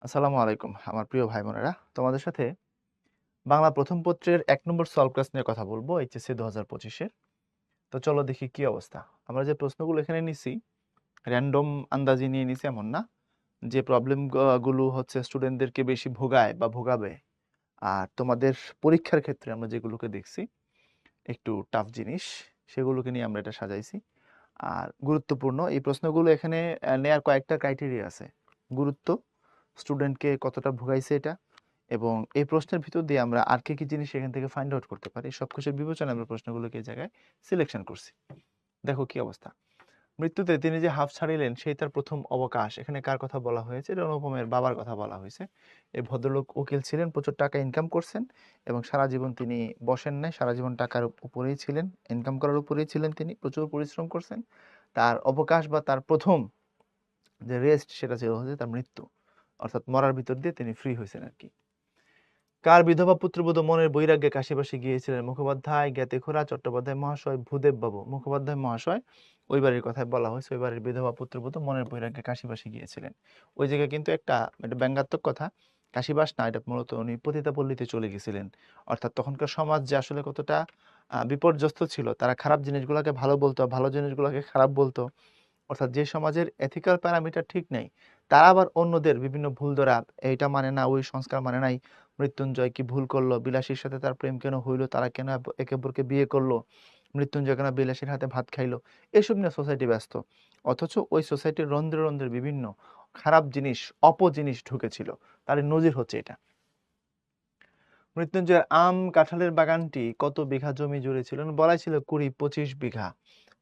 আসসালামু আলাইকুম আমার প্রিয় ভাই বোনেরা, তোমাদের সাথে বাংলা প্রথম পত্রের ১ নম্বর সলভ ক্লাস নিয়ে কথা বলবো এইচএসসি ২০২৫-এর। তো চলো দেখি কি অবস্থা। আমরা যে প্রশ্নগুলো এখানে নিছি র‍্যান্ডম আন্দাজি নিয়ে নিছি এমন না। যে প্রবলেম গুলো হচ্ছে স্টুডেন্টদেরকে বেশি ভোগায় বা ভোগাবে, আর তোমাদের পরীক্ষার ক্ষেত্রে আমরা যেগুলোকে দেখছি একটু টাফ জিনিস, সেগুলোকে নিয়ে আমরা এটা সাজাইছি। আর গুরুত্বপূর্ণ এই প্রশ্নগুলো এখানে নেয়ার কয়েকটা ক্রাইটেরিয়া আছে। গুরুত্ব, স্টুডেন্টকে কতটা ভোগাইছে এটা, এবং এই প্রশ্নের ভিতর দিয়ে আমরা আর কি জিনিস এখান থেকে ফাইন্ড আউট করতে পারি, সবকিছুর বিবেচনায় আমরা প্রশ্নগুলোকে এই জায়গায় সিলেকশন করছি। দেখো কি অবস্থা। মৃত্যুতে তিনি যে হাঁফ ছাড়িলেন সেই তার প্রথম অবকাশ। এখানে কার কথা বলা হয়েছে? এটা অনুপমের বাবার কথা বলা হয়েছে। এই ভদ্রলোক উকিল ছিলেন, প্রচুর টাকা ইনকাম করছেন এবং সারা জীবন তিনি বসেন নাই, সারা জীবন টাকার উপরেই ছিলেন, ইনকাম করার উপরেই ছিলেন, তিনি প্রচুর পরিশ্রম করছেন। তার অবকাশ বা তার প্রথম যে রেস্ট সেটা ছিল হচ্ছে তার মৃত্যু, অর্থাৎ মরার ভিতর দিয়ে তিনি ফ্রি হয়েছেন আর কি। কার বিধবা পুত্রবধূ মনের বৈরাগ্যে কাশীবাসী গিয়েছিলেন? মুখোপাধ্যায়, জ্ঞাতিখোরা, চট্টোপাধ্যায় মহাশয়, ভূদেব বাবু। মুখোপাধ্যায় মহাশয়, ওই বাড়ির কথায় বলা হয়েছে, ওই বাড়ির বিধবা পুত্রবধূ মনের বৈরাগ্যে কাশীবাসী গিয়েছিলেন। ওই জায়গায় কিন্তু এটা ব্যঙ্গাত্মক কথা। কাশীবাস না, এটা মূলত উনি পতিতাপল্লীতে চলে গেছিলেন। অর্থাৎ তখনকার সমাজ যে আসলে কতটা বিপর্যস্ত ছিল, তারা খারাপ জিনিসগুলোকে ভালো বলতো, ভালো জিনিসগুলোকে খারাপ বলতো। অর্থাৎ যে সমাজের এথিক্যাল প্যারামিটার ঠিক নেই, তারা আবার অন্যদের বিভিন্ন ভুল ধরা, এইটা মানে না, ওই সংস্কার মানে নাই, মৃত্যুঞ্জয় কি ভুল করলো, বিলাসীর সাথে তার প্রেম কেন হইলো, তারা কেন একে অপরকে বিয়ে করলো, মৃত্যুঞ্জয় কেন বিলাসীর হাতে ভাত খাইলো, এসব নিয়ে সোসাইটি ব্যস্ত। অথচ ওই সোসাইটির রন্ধ্রে রন্ধ্রে বিভিন্ন খারাপ জিনিস, অপজিনিস ঢুকেছিল। তার নজির হচ্ছে এটা। মৃত্যুঞ্জয়ের আম কাঁঠালের বাগানটি কত বিঘা জমি জুড়ে ছিল? বলাই ছিল ২০-২৫ বিঘা।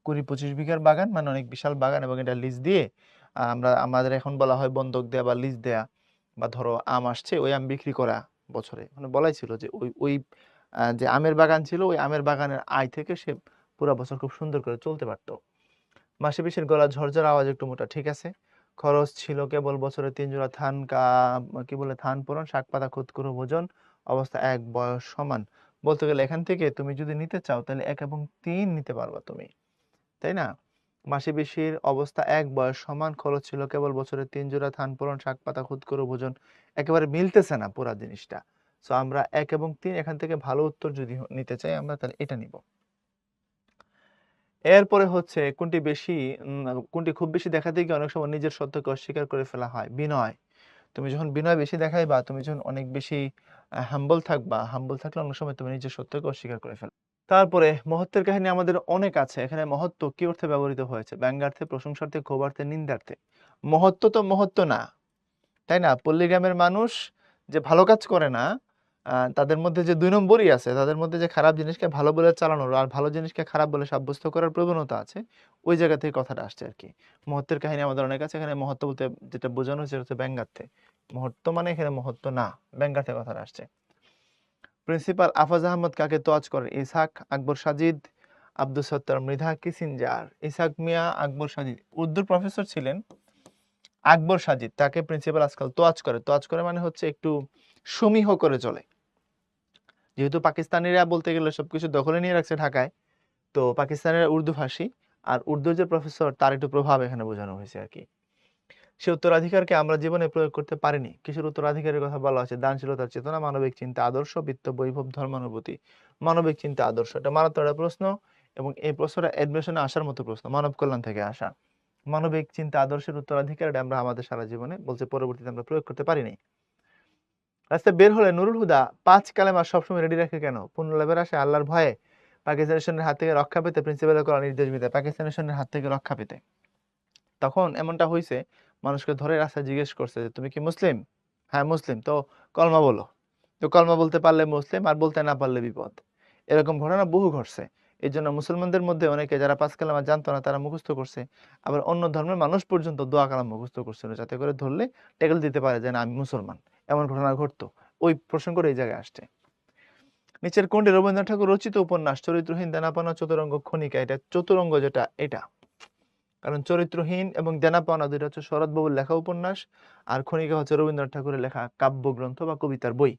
২০-২৫ বিঘার বাগান মানে অনেক বিশাল বাগান, এবং এটা লিজ দিয়ে আমাদের এখন বলা হয় বন্ধক দেয়া বা লিজ দেয়া, বা ধরো আম আসছে ওই আম বিক্রি করা বছরে। মানে বলাই ছিল যে ওই ওই যে আমের বাগান ছিল, ওই আমের বাগানের আয় থেকে সে পুরো বছর খুব সুন্দর করে চলতে পারতো। মাসে পিসের গলা ঝরঝর, আওয়াজ একটু মোটা, ঠিক আছে। খরচ ছিল কেবল বছরে ৩ জোড়া থান, কি বলে থান পূরণ, শাক পাতা খুদ করো ভোজন, অবস্থা ১, বয়স সমান। বলতে গেলে এখান থেকে তুমি যদি নিতে চাও তাহলে ১ এবং ৩ নিতে পারবা তুমি, তাই না? মাসে পিসির অবস্থা ১, বয়স সমান, খরচ ছিল কেবল বছরে ৩ জোড়া থান পূরণ, শাক পাতা খুদ করো ভোজন। একেবারে মিলতেছে না পুরা জিনিসটা। সো আমরা ১ এবং ৩ এখান থেকে ভালো উত্তর যদি নিতে চাই আমরা তাহলে এটা নিব। এরপরে হচ্ছে কোনটি খুব বেশি দেখাতে গিয়ে অনেক সময় নিজের সত্যকে অস্বীকার করে ফেলা হয়? বিনয়। তুমি যখন বিনয় বেশি দেখাইবা, তুমি যখন অনেক বেশি হাম্বল থাকবা, হাম্বল থাকলে অনেক সময় তুমি নিজের সত্যকে অস্বীকার করে ফেলবা। তারপরে মহত্বের কাহিনী আমাদের অনেক আছে। এখানে মহত্ব কি অর্থে ব্যবহৃত হয়েছে? ব্যঙ্গার্থে, প্রশংসার্থে, ক্ষোভার্থে, নিন্দার্থে। মহত্ব তো মহত্ব না, তাই না? পল্লীগ্রামের মানুষ যে ভালো কাজ করে না, তাদের মধ্যে যে ২ নম্বরই আছে, তাদের মধ্যে যে খারাপ জিনিসকে ভালো বলে চালানোর আর ভালো জিনিসকে খারাপ বলে সাব্যস্ত করার প্রবণতা আছে, ওই জায়গা থেকে কথাটা আসছে আর কি। মহত্বের কাহিনী আমাদের অনেক আছে। এখানে মহত্ব বলতে যেটা বোঝানো হচ্ছে সেটা হচ্ছে ব্যঙ্গার্থে। মহত্ব মানে এখানে মহত্ব না, ব্যঙ্গার্থে কথাটা আসছে। প্রিন্সিপাল আফাজ আহমদ কাকে তোয়াজ করেন? ইসহাক, আকবর সাজিদ, আব্দুল সত্তার মৃধা, কিসিঞ্জার। ইসহাক মিয়া, আকবর সাজিদ উর্দুর প্রফেসর ছিলেন। আকবর সাজিদ, তাকে প্রিন্সিপাল আজকাল তোয়াজ করে। তোয়াজ করে মানে হচ্ছে একটু সমীহ করে চলে। যেহেতু পাকিস্তানিরা বলতে গেলে সবকিছু দখলে নিয়ে রাখছে ঢাকায়, তো পাকিস্তানের উর্দু ভাষী, আর উর্দুর যে প্রফেসর তার একটু প্রভাব এখানে বোঝানো হয়েছে আর কি। সে উত্তরাধিকারকে আমরা জীবনে প্রয়োগ করতে পারিনি। কিসের উত্তরাধিকারের কথা বলা হয়েছে? দানশীলতার চেতনা, মানবিক চিন্তা, আদর্শ, বিত্ত, বৈভব, ধর্মানুভূতি। মানবিক চিন্তা, আদর্শ, এটা মারাত্মক একটা প্রশ্ন, এবং এই প্রশ্নটা অ্যাডমিশনে আসার মতো প্রশ্ন, মানব কল্যাণ থেকে আসা। মানবিক চিন্তা আদর্শের উত্তরাধিকার, এটা আমরা আমাদের সারা জীবনে বলছে পরবর্তীতে আমরা প্রয়োগ করতে পারিনি। রাস্তায় বের হলে নুরুল হুদা ৫ কালেমা সবসময় রেডি রাখে কেন? পুণ্য লাভের আশায়, আল্লাহর ভয়ে, পাকিস্তানি সৈন্যের হাত থেকে রক্ষা পেতে, প্রিন্সিপালের করা নির্দেশ পেতে। পাকিস্তানি সৈন্যের হাত থেকে রক্ষা পেতে। তখন এমনটা হয়েছে, মানুষকে ধরে রাস্তায় জিজ্ঞেস করছে যে তুমি কি মুসলিম? হ্যাঁ মুসলিম। তো কলমা বলো। তো কলমা বলতে পারলে মুসলিম, আর বলতে না পারলে বিপদ। এরকম ঘটনা বহু ঘটছে। এই জন্য মুসলমানদের মধ্যে অনেকে যারা ৫ কালেমা জানতো না তারা মুখস্থ করছে। আবার অন্য ধর্মের মানুষ পর্যন্ত দোয়া কালাম মুখস্থ করছিল, যাতে করে ধরলে ট্যাকল দিতে পারে যে না আমি মুসলমান। এমন ঘটনা ঘটতো। ওই প্রসঙ্গটা এই জায়গায় আসছে। নিচের কোনটি রবীন্দ্রনাথ ঠাকুর রচিত উপন্যাস? চরিত্রহীন, দেনাপানা, চতুরঙ্গ, খনিকা। এটা চতুরঙ্গ, যেটা এটা, কারণ চরিত্রহীন এবং দেনা পাওনা দুইটা হচ্ছে শরৎবাবুর লেখা উপন্যাস, আর খনিকা হচ্ছে রবীন্দ্রনাথ ঠাকুরের লেখা কাব্যগ্রন্থ বা কবিতার বই।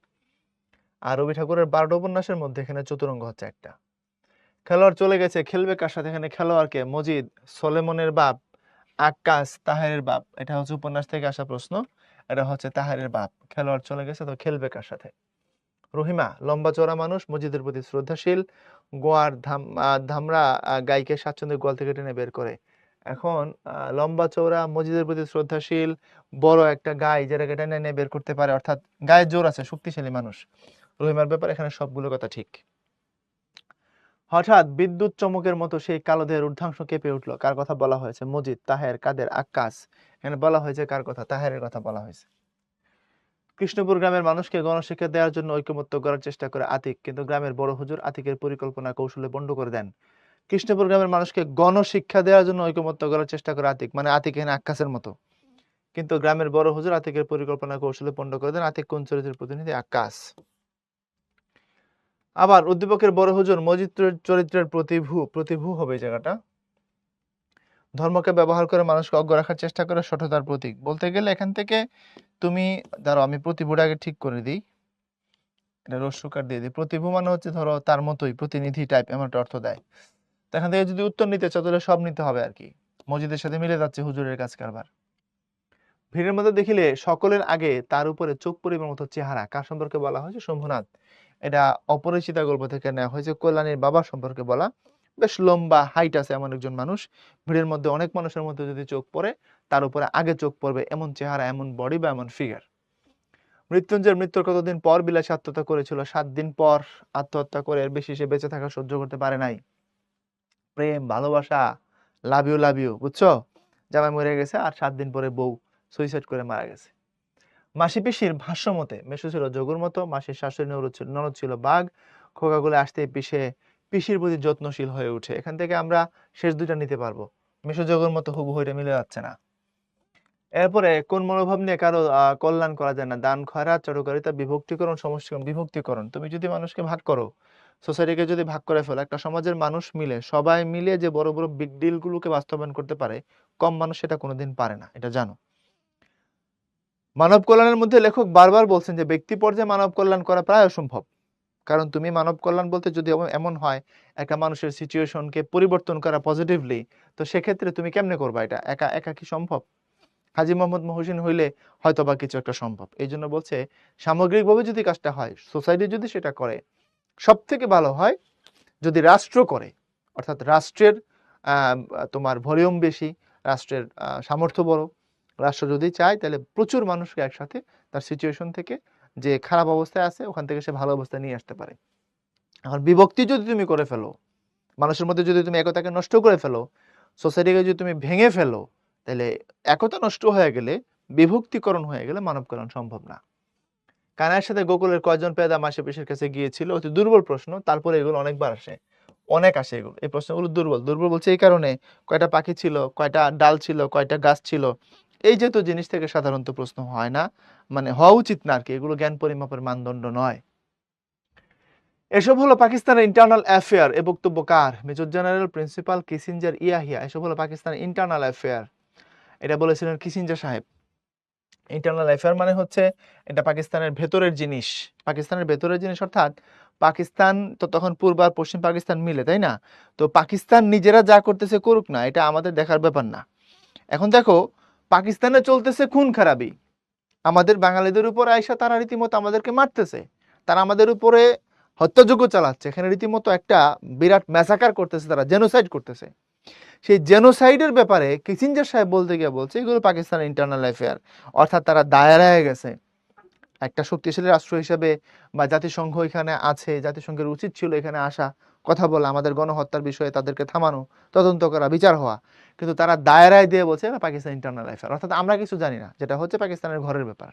আর রবি ঠাকুরের ১২টা উপন্যাসের মধ্যে এখানে চতুরঙ্গ হচ্ছে একটা। খেলোয়াড় চলে গেছে, খেলবে কার সাথে? এখানে খেলোয়াড়কে মজিদ, সলেমনের বাপ, আক্কাস, তাহেরের বাপ। এটা হচ্ছে উপন্যাস থেকে আসা প্রশ্ন। এটা হচ্ছে তাহেরের বাপ। খেলোয়াড় চলে গেছে, তো খেলবে কার সাথে? রহিমা লম্বা চওড়া মানুষ, মসজিদের প্রতি শ্রদ্ধাশীল, গোয়ার ধামরা গাইকে স্বাচ্ছন্দ্যে গোয়াল থেকে টেনে বের করে। এখন লম্বা চওড়া, মসজিদের প্রতি শ্রদ্ধাশীল, বড় একটা গাই যেটাকে টেনে এনে বের করতে পারে, অর্থাৎ গায়ে জোর আছে, শক্তিশালী মানুষ। রহিমার ব্যাপার এখানে সবগুলো কথা ঠিক। হঠাৎ বিদ্যুৎ চমকের মতো সেই কালো দেহের ঊর্ধ্বাংশ কেঁপে উঠলো। কার কথা বলা হয়েছে? মজিদ, তাহের, কাদের, আক্কাস। এখানে বলা হয়েছে কার কথা? তাহেরের কথা বলা হয়েছে। কৃষ্ণপুর গ্রামের মানুষকে গণশিক্ষা দেওয়ার জন্য ঐকমত্য করার চেষ্টা করে আতিক, কিন্তু গ্রামের বড় হুজুর আতিকের পরিকল্পনা কৌশলে পণ্ড করে দেন। কৃষ্ণপুর গ্রামের মানুষকে গণশিক্ষা দেওয়ার জন্য ঐকমত্য করার চেষ্টা করে আতিক, মানে আতিক এখানে আক্কাসের মতো, কিন্তু গ্রামের বড় হুজুর আতিকের পরিকল্পনা কৌশলে পণ্ড করে দেন। আতিক কোন চরিত্রের প্রতিনিধি? আক্কাস। আবার উদ্দীপকের বড় হুজুর মজিদ চরিত্রের প্রতিভু হবে এই জায়গাটা। ধর্মকে ব্যবহার করে মানুষকে অজ্ঞ রাখার চেষ্টা করে সঠতার প্রতীক। বলতে গেলে এখান থেকে তুমি, ধরো আমি প্রতিভুটা আগে ঠিক করে দিই, এটা রস্যকার দিয়ে দিই। প্রতিভু মানে হচ্ছে ধরো তার মতোই, প্রতিনিধি টাইপ, এমন একটা অর্থ দেয়। তো এখান থেকে যদি উত্তর নিতে চাও তাহলে সব নিতে হবে আর কি। মসজিদের সাথে মিলে যাচ্ছে হুজুরের কাজ কারবার। ভিড়ের মধ্যে দেখিলে সকলের আগে তার উপরে চোখ পড়িবার মতো চেহারা। কার সম্পর্কে বলা হয়েছে? শম্ভুনাথ। এটা অপরিচিতা গল্প থেকে নেওয়া হয়েছে, কল্যাণীর বাবা সম্পর্কে বলা। বেশ লম্বা, হাইট আছে এমন একজন মানুষ। ভিড়ের মধ্যে অনেক মানুষের মধ্যে যদি চোখ পড়ে, তার উপরে আগে চোখ পড়বে এমন চেহারা, এমন বডি বা এমন ফিগার। মৃত্যুঞ্জয়ের মৃত্যুর কতদিন পর বিলাসী আত্মহত্যা করেছিল? 7 দিন পর আত্মহত্যা করে, এর বেশি সে বেঁচে থাকা সহ্য করতে পারে নাই। প্রেম, ভালোবাসা, লাভ ইউ, বুঝছো? জামাই মরে গেছে আর 7 দিন পরে বউ সুইসাইড করে মারা গেছে। মাসি পিসির ভাষ্য মতে মেসো ছিল যোগুর মতো, মাসির শাশুড়ি ননদ ছিল বাঘ। খোকাগুলো আসতে পিসির প্রতি যত্নশীল হয়ে উঠে। এখান থেকে আমরা শেষ দুইটা নিতে পারবো। মেসো যোগুর মতো হুবহু এটা মিলে যাচ্ছে না। এরপরে কোন মনোভাব নিয়ে কারো কল্যাণ করা যায় না? দান, খয়রাত, চাটুকারিতা, বিভক্তিকরণ, সমষ্টিকরণ। বিভক্তিকরণ, তুমি যদি মানুষকে ভাগ করো, সোসাইটিকে যদি ভাগ করে ফেলো, একটা সমাজের মানুষ মিলে, সবাই মিলে যে বড় বড় বিগ ডিল গুলোকে বাস্তবায়ন করতে পারে, কম মানুষ সেটা কোনোদিন পারে না, এটা জানো। মানব কল্যাণের মধ্যে লেখক বারবার বলছেন যে ব্যক্তি পর্যায়ে মানব কল্যাণ করা প্রায় অসম্ভব। কারণ তুমি মানব কল্যাণ বলতে যদি এমন হয় একটা মানুষের সিচুয়েশনকে পরিবর্তন করা পজিটিভলি, তো সেক্ষেত্রে তুমি কেমনে করবা? এটা একা একা কি সম্ভব? হাজী মোহাম্মদ মহসিন হইলে হয়তো বা কিছু একটা সম্ভব। এই জন্য বলছে সামগ্রিকভাবে যদি কাজটা হয়, সোসাইটি যদি সেটা করে, সব থেকে ভালো হয় যদি রাষ্ট্র করে, অর্থাৎ রাষ্ট্রের তোমার ভলিউম বেশি, রাষ্ট্রের সামর্থ্য বড়। রাষ্ট্র যদি চায় তাহলে প্রচুর মানুষকে একসাথে তার সিচুয়েশন থেকে, যে খারাপ অবস্থায় আছে ওখান থেকে সে ভালো অবস্থায় নিয়ে আসতে পারে। এখন বিভক্তি যদি তুমি করে ফেলো, মানুষের মধ্যে যদি তুমি একতাকে নষ্ট করে ফেলো, সোসাইটিকে যদি তুমি ভেঙে ফেলো, তাহলে একতা নষ্ট হয়ে গেলে, বিভক্তিকরণ হয়ে গেলে মানব কল্যাণ সম্ভব না। কানাইয়ের সাথে গোকুলের কয়জন পেয়াদা মাসি পিসির কাছে গিয়েছিল? অতি দুর্বল প্রশ্ন, তারপরে এগুলো অনেকবার আসে, অনেক আসে এগুলো। এই প্রশ্নগুলো দুর্বল বলছে এই কারণে, কয়টা পাখি ছিল, কয়টা ডাল ছিল, কয়টা গাছ ছিল, এই যেহেতু জিনিস থেকে সাধারণত প্রশ্ন হয় না, মানে হওয়া উচিত না আর কি, এগুলো জ্ঞান পরিমাপের মানদণ্ড নয়। এসব হলো পাকিস্তানের ইন্টারনাল অ্যাফেয়ার। এ বক্তব্য কার? Major general principal Kissinger Yahya. এসব হলো পাকিস্তানের ইন্টারনাল অ্যাফেয়ার, এটা বলেছিলেন কিসিঞ্জার সাহেব। ইন্টারনাল অ্যাফেয়ার মানে হচ্ছে এটা পাকিস্তানের ভেতরের জিনিস। পাকিস্তানের ভেতরের জিনিস অর্থাৎ পাকিস্তান তো তখন পূর্ব আর পশ্চিম পাকিস্তান মিলে, তাই না? তো পাকিস্তান নিজেরা যা করতেছে করুক না, এটা আমাদের দেখার ব্যাপার না। এখন দেখো, পাকিস্তানে চলতেছে খুন খারাপি, আমাদের বাঙালিদের উপর আইসা তারা রীতিমতো আমাদেরকে মারতেছে, তারা আমাদের উপরে হত্যাযজ্ঞ চালাচ্ছে, এখানে রীতিমতো একটা বিরাট ম্যাসাকার করতেছে, তারা জেনোসাইড করতেছে। সেই জেনোসাইডের ব্যাপারে কিসিঞ্জার সাহেব বলতে গিয়ে বলছে এগুলো পাকিস্তানের ইন্টারনাল অ্যাফেয়ার, অর্থাৎ তারা দায়েরায় গেছে। একটা শক্তিশালী রাষ্ট্র হিসেবে বা জাতিসংঘ এখানে আছে, জাতিসংঘের উচিত ছিল এখানে আসা, কথা বলা, আমাদের গণহত্যার বিষয়ে তাদেরকে থামানো, তদন্ত করা, বিচার হওয়া, কিন্তু তারা দায়েরায় দিয়ে বলছে এটা পাকিস্তান ইন্টারনাল অ্যাফেয়ার, অর্থাৎ আমরা কিছু জানি না, যেটা হচ্ছে পাকিস্তানের ঘরের ব্যাপার।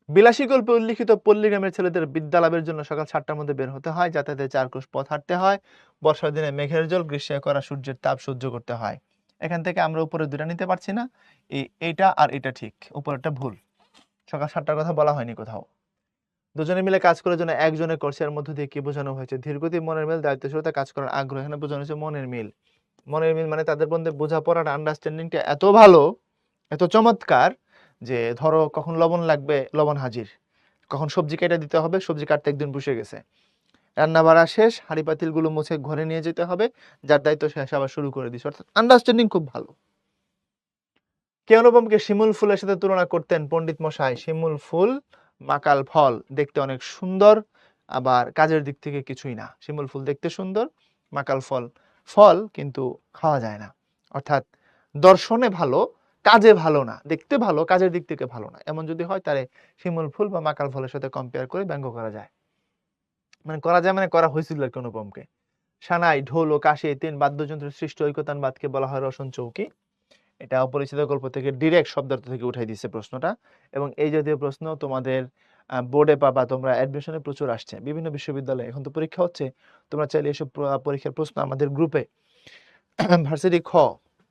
বিলাসী গল্পে উল্লিখিত পল্লী গ্রামের ছেলেদের বিদ্যা লাভের জন্য সকাল 7টার মধ্যে বের হতে হয়, যাতায়াতে 4 ক্রোশ পথ হাঁটতে হয়, বর্ষার দিনে মেঘের জল, গ্রীষ্মে করা সূর্যের তাপ সহ্য করতে হয়। এখান থেকে আমরা উপরে দুটা নিতে পারছি না, এইটা আর এটা ঠিক, উপরেরটা ভুল। সকাল 7টার কথা বলা হয়নি কোথাও। দুজনে মিলে কাজ করার জন্য একজনের করছে, এর মধ্য দিয়ে কি বোঝানো হয়েছে? ধীরগতি, মনের মিল, দায়িত্বশীলতা, কাজ করার আগ্রহ। এখানে বোঝানো হয়েছে মনের মিল। মনের মিল মানে তাদের মধ্যে বোঝাপড়ার আন্ডারস্ট্যান্ডিংটা এত ভালো, এত চমৎকার, যে ধরো কখন লবণ লাগবে, লবণ হাজির, কখন সবজি কেটে দিতে হবে, সবজি কাটতে একদিন বসে গেছে, রান্না বাড়া শেষ, হাঁড়ি পাতিলগুলো মুছে ঘরে নিয়ে যেতে হবে, যার দায়িত্ব শেষ আবার শুরু করে দিছে, অর্থাৎ আন্ডারস্ট্যান্ডিং খুব ভালো। কে অনুপমকে শিমুল ফুলের সাথে তুলনা করতেন পণ্ডিত মশাই? শিমুল ফুল মাকাল ফল, দেখতে অনেক সুন্দর, আবার কাজের দিক থেকে কিছুই না। শিমুল ফুল দেখতে সুন্দর, মাকাল ফল ফল কিন্তু খাওয়া যায় না। অর্থাৎ দর্শনে ভালো, কাজে ভালো না। দেখতে ভালো, কাজের দিক থেকে ভালো না। এমন যদি হয় তাহলে শিমুল ফুল বা মাকাল ফলের সাথে কম্পেয়ার করে ব্যঙ্গ করা যায়। মানে করা হয়েছিল আর কি অনুপমকে। সানাই, ঢোল ও কাশি এই ৩ বাদ্যযন্ত্রের সৃষ্ট ঐকতানবাদকে বলা হয় রসন চৌকি। এটা অপরিচিত গল্প থেকে ডিরেক্ট শব্দার্থ থেকে উঠাই দিচ্ছে প্রশ্নটা। এবং এই জাতীয় প্রশ্ন তোমাদের বোর্ডে পাবা, তোমরা অ্যাডমিশনে প্রচুর আসছে বিভিন্ন বিশ্ববিদ্যালয়ে। এখন তো পরীক্ষা হচ্ছে, তোমরা চাইলে এসব পরীক্ষার প্রশ্ন আমাদের গ্রুপে ভার্সিটি খ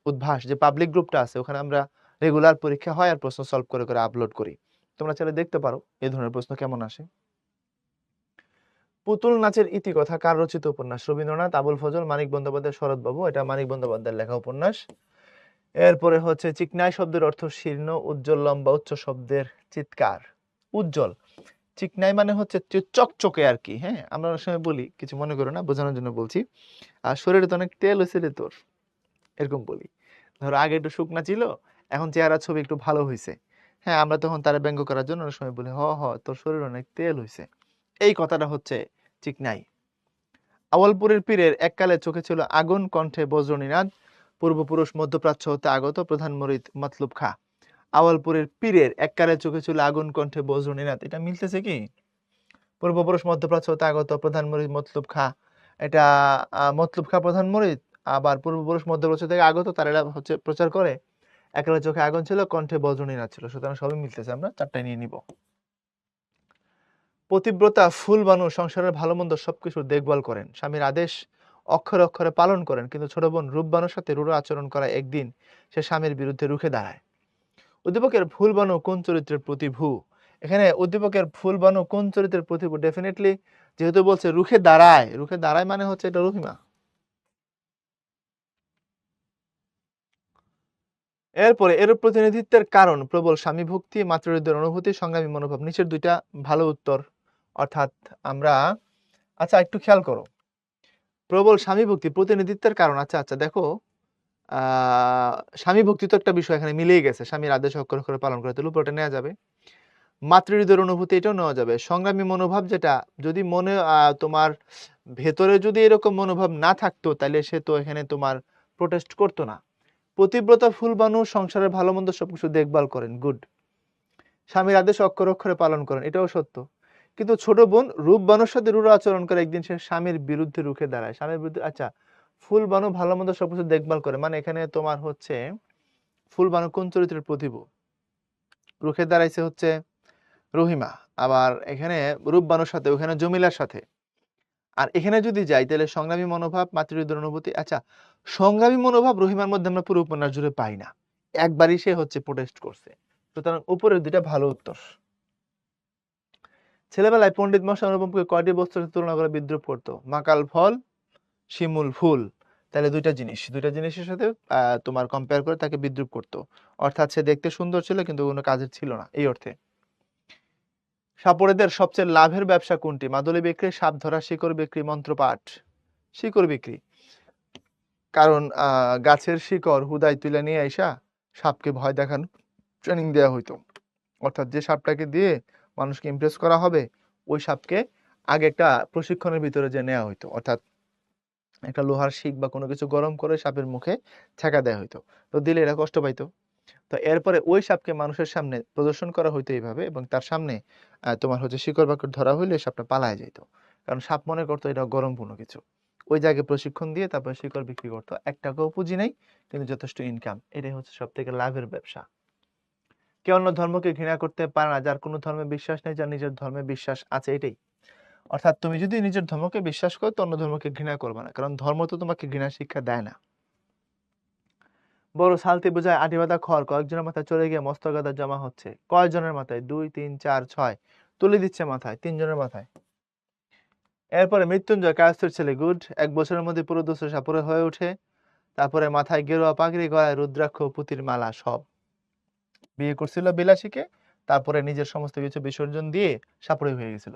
উদ্ভাস যে পাবলিক গ্রুপটা আছে, ওখানে আমরা রেগুলার পরীক্ষা হয় আর প্রশ্ন সলভ করে করে আপলোড করি। তোমরা চাইলে দেখতে পারো এই ধরনের প্রশ্ন কেমন আসে। পুতুল নাচের ইতিকথা কার রচিত উপন্যাস? রবীন্দ্রনাথ, আবুল ফজল, মানিক বন্দ্যোপাধ্যায়, শরৎবাবু। এটা মানিক বন্দ্যোপাধ্যায়ের লেখা উপন্যাস। এরপরে হচ্ছে চিকনাই শব্দের অর্থ শীর্ণ, উজ্জ্বল, লম্বা, উচ্চ শব্দের চিৎকার। উজ্জ্বল, চিকনাই মানে হচ্ছে চকচকে আর কি। হ্যাঁ, আমরা অনেক সময় বলি, কিছু মনে করো না, বোঝানোর জন্য বলছি। আর শরীরে তো অনেক তেল হয়েছে রে তোর, এরকম বলি। ধরো আগে একটু শুকনা ছিল, এখন চেহারা ছবি একটু ভালো হয়েছে। হ্যাঁ, আমরা তখন তারা ব্যঙ্গ করার জন্য অনেক সময় বলি তোর শরীরে অনেক তেল হয়েছে। এই কথাটা হচ্ছে চিকনাই। আওয়ালপুরের পীরের এককালে চোখে ছিল আগুন, কণ্ঠে বজ্রনীনাদ, পূর্বপুরুষ মধ্যপ্রাচ্য হতে আগত প্রধান মরিদ মতলুব খা। আওয়ালপুরের পীরের এককালে চোখে ছিল আগুন, কণ্ঠে বজ্রনীনাদ, এটা মিলতেছে কি? পূর্বপুরুষ মধ্যপ্রাচ্য হতে আগত প্রধান মরিদ মতলুব খা, এটা মতলুব খা প্রধান মরিদ। আবার পূর্বপুরুষ মধ্যপ্রাচ্য থেকে আগত, তারা হচ্ছে প্রচার করে এককালে চোখে আগুন ছিল, কণ্ঠে বজ্রনীনাদ ছিল। সুতরাং সবই মিলতেছে, আমরা চারটায় নিয়ে নিব। পতিব্রতা ফুলবানু সংসারের ভালো মন্দ সবকিছু দেখভাল করেন, স্বামীর আদেশ অক্ষরে অক্ষরে পালন করেন, কিন্তু ছোট বোন রূপবানুর সাথে রূঢ় আচরণ করা একদিন সে স্বামীর বিরুদ্ধে রুখে দাঁড়ায়। উদ্দীপকের ফুলবানু কোন চরিত্রের প্রতিভূ? এখানে উদ্দীপকের ফুলবানু কোন চরিত্রের প্রতিভূ? ডেফিনেটলি, যেহেতু বলছে রুখে দাঁড়ায়, রুখে দাঁড়ায় মানে হচ্ছে এটা রহিমা। এরপরে এরূপ প্রতিনিধিত্বের কারণ প্রবল স্বামী ভক্তি, মাতৃহৃদয়ের অনুভূতি, সংগ্রামী মনোভাব। নিচের দুইটা ভালো উত্তর। অর্থাৎ আমরা, আচ্ছা একটু খেয়াল করো, প্রবল স্বামী ভক্তি প্রতিনিধিত্বের কারণ। আচ্ছা দেখো, স্বামী ভক্তি তো একটা বিষয়, এখানে মিলেই গেছে, স্বামীর আদেশ অক্ষরে অক্ষরে পালন করে, তাহলে উপরটা নেওয়া যাবে। মাতৃহৃদয়ের অনুভূতি, এটাও নেওয়া যাবে। সংগ্রামী মনোভাব, যেটা যদি মনে তোমার ভেতরে যদি এরকম মনোভাব না থাকতো, তাহলে সে তো এখানে তোমার প্রোটেস্ট করতো না। পতিব্রতা ফুলবানু সংসারের ভালো মন্দ সবকিছু দেখভাল করেন, গুড। স্বামীর আদেশ অক্ষরে অক্ষরে পালন করেন, এটাও সত্য। কিন্তু ছোট বোন রূপবানুর সাথে রূঢ় আচরণ করে একদিন সে স্বামীর বিরুদ্ধে রুখে দাঁড়ায়। স্বামীর বিরুদ্ধে, আচ্ছা ফুলবানু ভালো মন্দ সবকিছু দেখভাল করে, মানে এখানে তোমার হচ্ছে ফুলবানু কোন চরিত্রের প্রতিভূ? রুখে দাঁড়াইছে হচ্ছে রহিমা। আবার এখানে রূপবানুর সাথে, ওখানে জমিলার সাথে। আর এখানে যদি যাই তাহলে সংগ্রামী মনোভাব, মাতৃহৃদয়ের অনুভূতি। আচ্ছা, সংগ্রামী মনোভাব রহিমার মধ্যে আমরা পুরো উপন্যাস জুড়ে পাই না, একবারই সে হচ্ছে প্রোটেস্ট করছে। সুতরাং উপরের দুইটা ভালো উত্তর। ছেলেবেলায় পণ্ডিত মশাই অনুপমকে কয়টি বস্তুর সাথে তুলনা করে বিদ্রুপ করতো? মাকাল ফল, শিমুল ফুল। তাহলে দুইটা জিনিসের সাথে তোমার কম্পেয়ার করে তাকে বিদ্রুপ করতো। অর্থাৎ সে দেখতে সুন্দর ছিল কিন্তু কোনো কাজের ছিল না, এই অর্থে। সাপড়েদের সবচেয়ে লাভের ব্যবসা কোনটি? মাদুলি বিক্রি, সাপ ধরা, শিকড় বিক্রি, মন্ত্রপাঠ। শিকড় বিক্রি, কারণ গাছের শিকড় হুদায় তুলে নিয়ে আইসা সাপকে ভয় দেখানো ট্রেনিং দেওয়া হইতো। অর্থাৎ যে সাপটাকে দিয়ে মানুষকে ইমপ্রেস করা হবে, ওই সাপকে আগে একটা প্রশিক্ষণের ভিতরে যে নেওয়া হইতো। অর্থাৎ একটা লোহার শিক বা কোনো কিছু গরম করে সাপের মুখে ছেঁকা দেওয়া হইতো, তো দিলে এরা কষ্ট পাইতো। তো এরপরে ওই সাপকে মানুষের সামনে প্রদর্শন করা হইতো এইভাবে, এবং তার সামনে তোমার হচ্ছে শিকড় বাকড় ধরা হইলে সাপটা পালায় যাইতো, কারণ সাপ মনে করতো এটা গরম কোনো কিছু। ওই জায়গায় প্রশিক্ষণ দিয়ে তারপরে শিকড় বিক্রি করতো। 1 টাকাও পুঁজি নেই, কিন্তু যথেষ্ট ইনকাম। এটাই হচ্ছে সব থেকে লাভের ব্যবসা। কেউ অন্য ধর্মকে ঘৃণা করতে পারে না যার কোনো ধর্মে বিশ্বাস নেই, যার নিজের ধর্মে বিশ্বাস আছে, এটাই। অর্থাৎ তুমি যদি নিজের ধর্মকে বিশ্বাস করো তো অন্য ধর্মকে ঘৃণা করবে না, কারণ ধর্ম তো তোমাকে ঘৃণা শিক্ষা দেয় না। বড় সালতি বোঝায় আটি বাঁধা খড় কয়েকজনের মাথায় চলে গিয়ে মস্ত গাদা জমা হচ্ছে। কয়জনের মাথায়? 2 3 4 6, তুলে দিচ্ছে মাথায়, 3 জনের মাথায়। এরপরে মৃত্যুঞ্জয় কায়স্থের ছেলে, গুড। 1 বছরের মধ্যে পুরো দুশো সাপুরে হয়ে ওঠে। তারপরে মাথায় গেরুয়া পাগড়ি, গলায় রুদ্রাক্ষ, পুতির মালা, সব। বিয়ে করছিল বিলাসীকে, তারপরে নিজের সমস্ত কিছু বিসর্জন দিয়ে সাপুরে হয়ে গেছিল।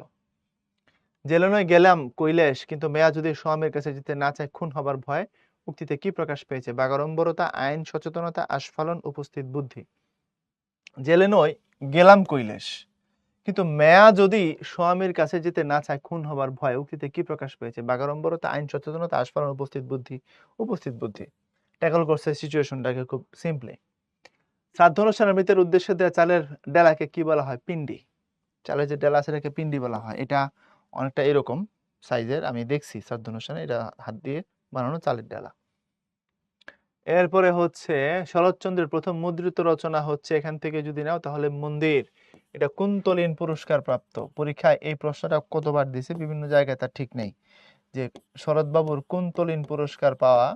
জেলে নয় গেলাম কৈলাস, কিন্তু মেয়া যদি স্বামীর কাছে যেতে না চায় খুন হবার ভয় উক্তিতে কি প্রকাশ পেয়েছে? বাগাড়ম্বরতা, আইন সচেতনতা, আস্ফালন, উপস্থিত বুদ্ধি। জেলে নয়, গেলাম কৈলেশ, কিন্তু মেয়া যদি স্বামীর কাছে যেতে না চায় খুন হবার ভয়। উক্তিতে কি প্রকাশ পেয়েছে? বাগাড়ম্বরতা, আইন সচেতনতা, আস্ফালন, উপস্থিত বুদ্ধি। উপস্থিত বুদ্ধি। ট্যাকল করছে সিচুয়েশনটাকে খুব সিম্পলি। শ্রাদ্ধ অনুষ্ঠানে মৃতের উদ্দেশ্যে দেওয়া চালের ডেলাকে কি বলা হয়? পিন্ডি। চালের যে ডেলা আছে এটাকে পিন্ডি বলা হয়। এটা অনেকটা এরকম সাইজের, আমি দেখছি শ্রাদ্ধ অনুষ্ঠানে, এটা হাত দিয়ে বানানো চালের ডেলা। এরপরে হচ্ছে শরৎচন্দ্রের প্রথম মুদ্রিত রচনা হচ্ছে, এখান থেকে যদি নাও তাহলে মন্দির। এটা কুন্তলীন পুরস্কার প্রাপ্ত। পরীক্ষায় এই প্রশ্নটা কতবার দিছে বিভিন্ন জায়গায় তার ঠিক নেই, যে শরৎবাবুর কুন্তলীন পুরস্কার পাওয়া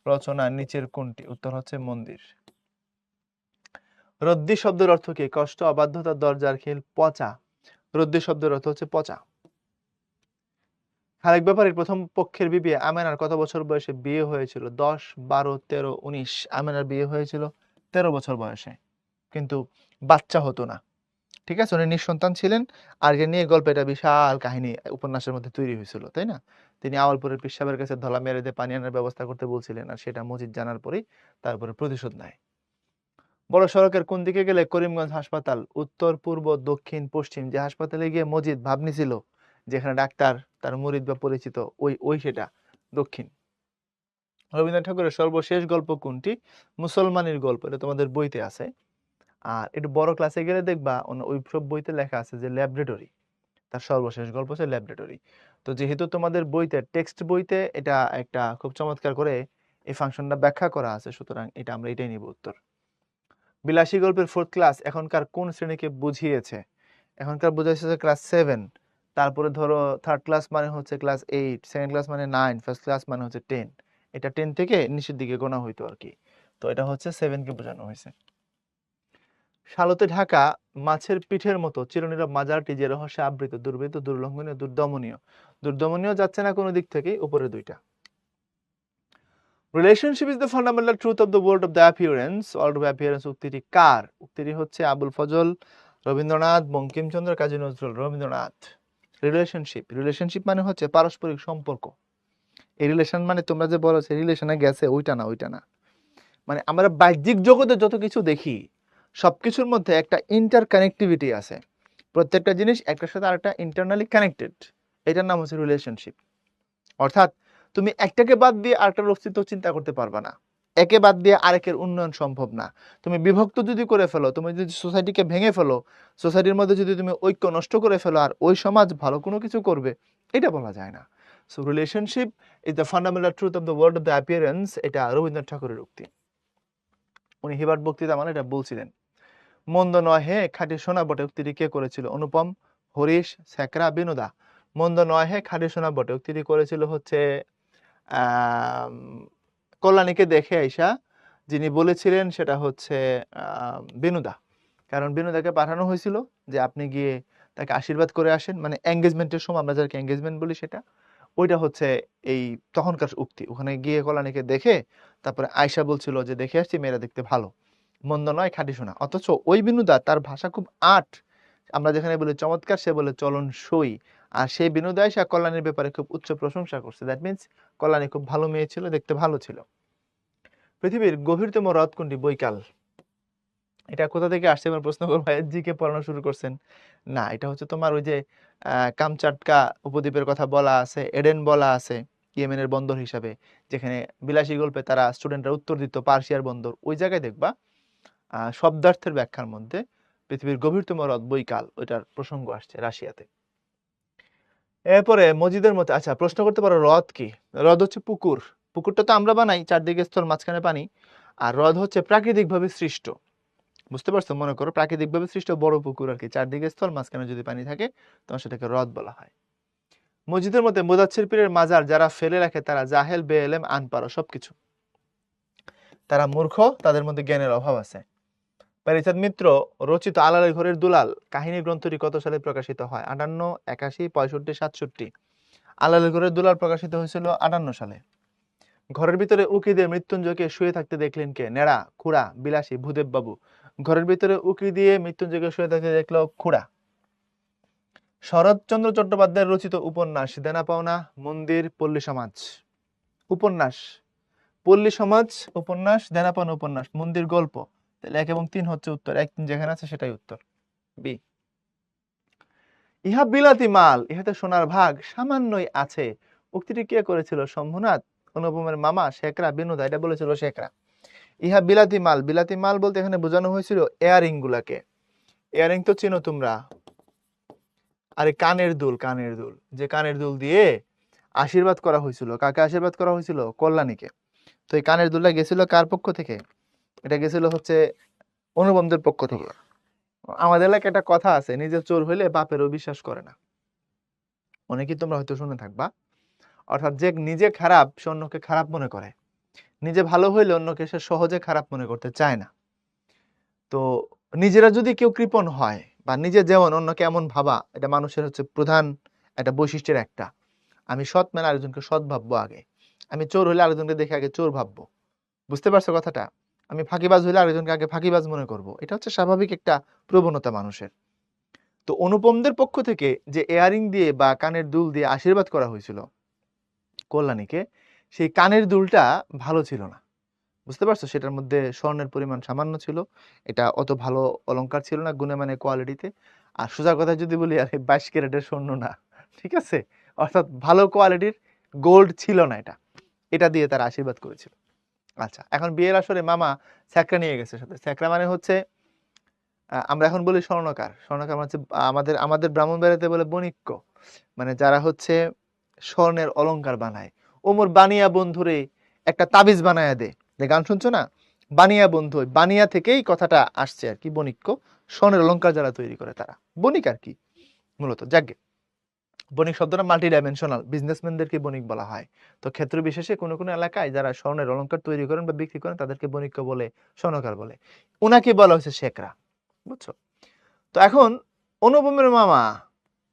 রচনা নিচের কোনটি? উত্তর হচ্ছে মন্দির। রদ্দি শব্দের অর্থ কি? কষ্ট, অবাধ্যতা, দরজার খিল, পচা। রদ্দি শব্দের অর্থ হচ্ছে পচা। খালেক ব্যাপারীর প্রথম পক্ষের বিবি আমেনার কত বছর বয়সে বিয়ে হয়েছিল? 10, 12, 13, 19। আমেনার বিয়ে হয়েছিল 13 বছর বয়সে, কিন্তু বাচ্চা হতো না। ঠিক আছে, উনি নিঃসন্তান ছিলেন। আর যে নিয়ে গল্প, এটা বিশাল কাহিনী উপন্যাসের মধ্যে তৈরি হয়েছিল, তাই না? তিনি আওয়ালপুরের পীর সাহেবের কাছে ধলা মেরে দিয়ে পানি আনার ব্যবস্থা করতে বলছিলেন, আর সেটা মজিদ জানার পরেই তারপরে প্রতিশোধ নেয়। বড় সড়কের কোন দিকে গেলে করিমগঞ্জ হাসপাতাল? উত্তর, পূর্ব, দক্ষিণ, পশ্চিম। যে হাসপাতালে গিয়ে মজিদ ভাবনি ছিল যেখানে ডাক্তার তার মুরিদ বা পরিচিত, ওই সেটা দক্ষিণ। রবীন্দ্রনাথ ঠাকুরের সর্বশেষ গল্প কোনটি? মুসলমানের গল্প। এটা তোমাদের বইতে আছে। আর একটু বড় ক্লাসে গেলে দেখবা ওই সব বইতে লেখা আছে যে ল্যাবরেটরি, তার সর্বশেষ গল্প হচ্ছে ল্যাবরেটরি। তো যেহেতু তোমাদের বইতে, টেক্সট বইতে এটা একটা খুব চমৎকার করে এই ফাংশনটা ব্যাখ্যা করা আছে, সুতরাং এটা আমরা এটাই নিব উত্তর। বিলাসী গল্পের 4th ক্লাস এখনকার কোন শ্রেণীকে বুঝিয়েছে? এখনকার বুঝাইছে ক্লাস 7। তারপরে ধরো 3rd ক্লাস মানে হচ্ছে ক্লাস 8, 2nd ক্লাস মানে 9, 1st ক্লাস মানে হচ্ছে 10। এটা 10 থেকে নিচের দিকে গোনা হইতো আর কি। তো এটা হচ্ছে 7 কে বোঝানো হয়েছে। শালতে ঢাকা মাছের পিঠের মতো চিরনীরব মাজারটি যে রহস্যে আবৃত, দুর্ভেদ্য, দুর্লঙ্ঘনীয়, দুর্দমনীয়। দুর্দমনীয় যাচ্ছে না কোনো দিক থেকে, উপরে দুইটা। Relationship is the fundamental truth of the world of the appearance. World of appearance উক্তিটি কার? উক্তিটি হচ্ছে আবুল ফজল, রবীন্দ্রনাথ, বঙ্কিমচন্দ্র, কাজী নজরুল। রবীন্দ্রনাথ। রিলেশনশিপ মানে হচ্ছে পারস্পরিক সম্পর্ক। এই রিলেশন মানে তোমরা যে বলো সে রিলেশনে গেছে, ওইটা না। মানে আমরা বাহ্যিক জগতে যত কিছু দেখি সবকিছুর মধ্যে একটা ইন্টার কানেক্টিভিটি আছে। প্রত্যেকটা জিনিস একটার সাথে আরেকটা ইন্টারনালি কানেক্টেড। এটার নাম হচ্ছে রিলেশনশিপ। অর্থাৎ তুমি একটাকে বাদ দিয়ে আরেকটার অস্তিত্ব চিন্তা করতে পারবা না। একে বাদ দিয়ে আরেকের উন্নয়ন সম্ভব না। তুমি বিভক্ত যদি করে ফেলো, তুমি যদি সোসাইটিকে ভেঙে ফেলো, সোসাইটির মধ্যে যদি তুমি ঐক্য নষ্ট করে ফেলো, আর ওই সমাজ ভালো কোনো কিছু করবে, এটা বলা যায় না। So relationship is the fundamental truth of the world of the appearance. এটা রবীন্দ্রনাথ ঠাকুরের উক্তি। উনি হিবার্ট বক্তৃতা মানে এটা বলছিলেন। মন্দ নয় হে খাঁটি সোনা বটে, উক্তিটি কে করেছিল? অনুপম, হরিশ, স্যাকরা, বিনোদা। মন্দ নয় হে খাঁটি সোনা বটে উক্তিটি করেছিল হচ্ছে কল্যাণীকে দেখে আইসা যিনি বলেছিলেন সেটা হচ্ছে বিনোদা। কারণ বিনোদাকে পাঠানো হয়েছিল যে আপনি গিয়ে তাকে আশীর্বাদ করে আসেন, মানে এঙ্গেজমেন্টের সময় আমরা যাকে এঙ্গেজমেন্ট বলি সেটা, ওইটা হচ্ছে এই তখনকার উক্তি। ওখানে গিয়ে কল্যাণীকে দেখে তারপরে আয়সা বলছিল যে দেখে আসছি মেয়েরা দেখতে ভালো, মন্দ নয় খাঁটি সোনা। অথচ ওই বিনোদা, তার ভাষা খুব আট। আমরা যেখানে বলি চমৎকার, সে বলে চলন সই। আর সেই বিনোদা আয়সা কল্যাণীর ব্যাপারে খুব উচ্চ প্রশংসা করছে। দ্যাট মিনস কল্যাণী খুব ভালো মেয়ে ছিল, দেখতে ভালো ছিল। পৃথিবীর গভীরতম হ্রদ কোনটি? বৈকাল। এটা কোথা থেকে আসছে আমার প্রশ্ন করবো, জিকে পড়ানো শুরু করছেন না? এটা হচ্ছে তোমার ওই যে কামচাটকা উপদ্বীপের কথা বলা আছে, এডেন বলা আছে ইয়েমেনের বন্দর হিসাবে, যেখানে বিলাসী গল্পে তারা স্টুডেন্টরা উত্তর দিত পার্সিয়ার বন্দর, ওই জায়গায় দেখবা শব্দার্থের ব্যাখ্যার মধ্যে পৃথিবীর গভীরতম হ্রদ বৈকাল, ওইটার প্রসঙ্গ আসছে রাশিয়াতে। এরপরে মসজিদের মধ্যে, আচ্ছা প্রশ্ন করতে পারো হ্রদ কি? হ্রদ হচ্ছে পুকুর। পুকুরটা তো আমরা বানাই, চারদিকে স্থল, মাঝখানে পানি। আর হ্রদ হচ্ছে প্রাকৃতিকভাবে সৃষ্ট। বুঝতে পারছো? মনে করো প্রাকৃতিকভাবে সৃষ্ট বড় পুকুর আর কি, চারদিকে স্থল, মাঝখানে যদি পানি থাকে তখন সেটাকে হ্রদ বলা হয়। মসজিদের মধ্যে মুদাচ্ছির পীরের মাজার যারা ফেলে রাখে তারা জাহেল, বেএলেম, আনপাড়া, সবকিছু। তারা মূর্খ, তাদের মধ্যে জ্ঞানের অভাব আছে। প্যারিচাঁদ মিত্র রচিত আলালের ঘরের দুলাল কাহিনী গ্রন্থটি কত সালে প্রকাশিত হয়? 58, 81, 65, 67। আলালের ঘরের দুলাল প্রকাশিত হয়েছিল 58 সালে। ঘরের ভিতরে উকি দিয়ে মৃত্যুঞ্জয়কে শুয়ে থাকতে দেখলেন কে? নেড়া, খুড়া, বিলাসী, ভূদেব বাবু। ঘরের ভিতরে উকি দিয়ে মৃত্যুঞ্জয়কে শুয়ে থাকতে দেখলো খুড়া। শরৎচন্দ্র চট্টোপাধ্যায়ের রচিত উপন্যাস দেনা পাওনা, মন্দির, পল্লী সমাজ। উপন্যাস পল্লী সমাজ উপন্যাস, দেনাপান উপন্যাস, মন্দির গল্প, তাহলে 1 এবং 3 হচ্ছে উত্তর। 1 3 যেখানে আছে সেটাই উত্তর, বি। ইহা বিলাতি মাল, ইহাতে সোনার ভাগ সামান্যই আছে, উক্তিটি কে করেছিল? শম্ভুনাথ, অনুপমের মামা, শেখরা, বিনোদা। এটা বলেছিল শেখরা। ইহা বিলাতি মাল, বিলাতি মাল বলতে এখানে বোঝানো হয়েছিল ইয়ারিং গুলাকে। ইয়ারিং তো চিনো তোমরা, আরে কানের দুল, কানের দুল, যে কানের দুল দিয়ে আশীর্বাদ করা হয়েছিল। কাকে আশীর্বাদ করা হয়েছিল? কল্যাণীকে। তো এই কানের দুলটা গেছিল কার পক্ষ থেকে? এটা গেছিল হচ্ছে অনুপমদের পক্ষ থেকে। আমাদের এলাকায় একটা কথা আছে, নিজে চোর হইলে বাপেরও বিশ্বাস করে না। অনেকেই তোমরা হয়তো শুনে থাকবা। অর্থাৎ যে নিজে খারাপ সে অন্যকে খারাপ মনে করে, নিজে ভালো হইলে অন্যকে সে সহজে খারাপ মনে করতে চায় না। তো নিজেরা যদি কেউ কৃপণ হয় বা নিজে যেমন অন্যকে এমন ভাবা, এটা মানুষের হচ্ছে প্রধান একটা বৈশিষ্ট্যের একটা। আমি সৎ মানে আরেকজনকে সৎ ভাববো আগে, আমি চোর হলে আরেকজনকে দেখে আগে চোর ভাববো। বুঝতে পারছো কথাটা? আমি ফাঁকিবাজ হলে আরেকজনকে আগে ফাঁকিবাজ মনে করব। এটা হচ্ছে স্বাভাবিক একটা প্রবণতা মানুষের। তো অনুপমদের পক্ষ থেকে যে এয়ারিং দিয়ে বা কানের দুল দিয়ে আশীর্বাদ করা হয়েছিল কল্যাণীকে, সেই কানের দুলটা ভালো ছিল না। বুঝতে পারছো? সেটার মধ্যে স্বর্ণের পরিমাণ সামান্য ছিল, এটা অত ভালো অলংকার ছিল না গুণে মানে কোয়ালিটিতে। আর সোজা কথা যদি বলি, আরে 22 ক্যারেটের স্বর্ণ না, ঠিক আছে? অর্থাৎ ভালো কোয়ালিটির গোল্ড ছিল না এটা, এটা দিয়ে তারা আশীর্বাদ করেছিল। আচ্ছা, এখন বিয়ের আসরে মামা স্যাকরা নিয়ে গেছে সাথে। স্যাকরা মানে হচ্ছে আমরা এখন বলি স্বর্ণকার। স্বর্ণকার মানে হচ্ছে আমাদের আমাদের ব্রাহ্মণবাড়িয়াতে বলে বণিক্য, মানে যারা হচ্ছে স্বর্ণের অলংকার বানায়। ওমর বানিয়া বন্ধুরে একটা তাবিজ বানায়া দে, যে গান শুনছো না, বানিয়া বন্ধু, ওই বানিয়া থেকেই কথাটা আসছে আর কি। বণিক্য, স্বর্ণের অলংকার যারা তৈরি করে তারা বণিক আর কি মূলত। যাকে বণিক শব্দটা মাল্টি ডাইমেনশনাল, বিজনেসম্যানদেরকে বণিক বলা হয়। তো ক্ষেত্র বিশেষে কোনো কোনো এলাকায় যারা স্বর্ণের অলংকার তৈরি করেন বা বিক্রি করেন তাদেরকে বণিক্য বলে, স্বর্ণকার বলে। ওনাকে বলা হয়েছে শেখরা, বুঝছো? তো এখন অনুপমের মামা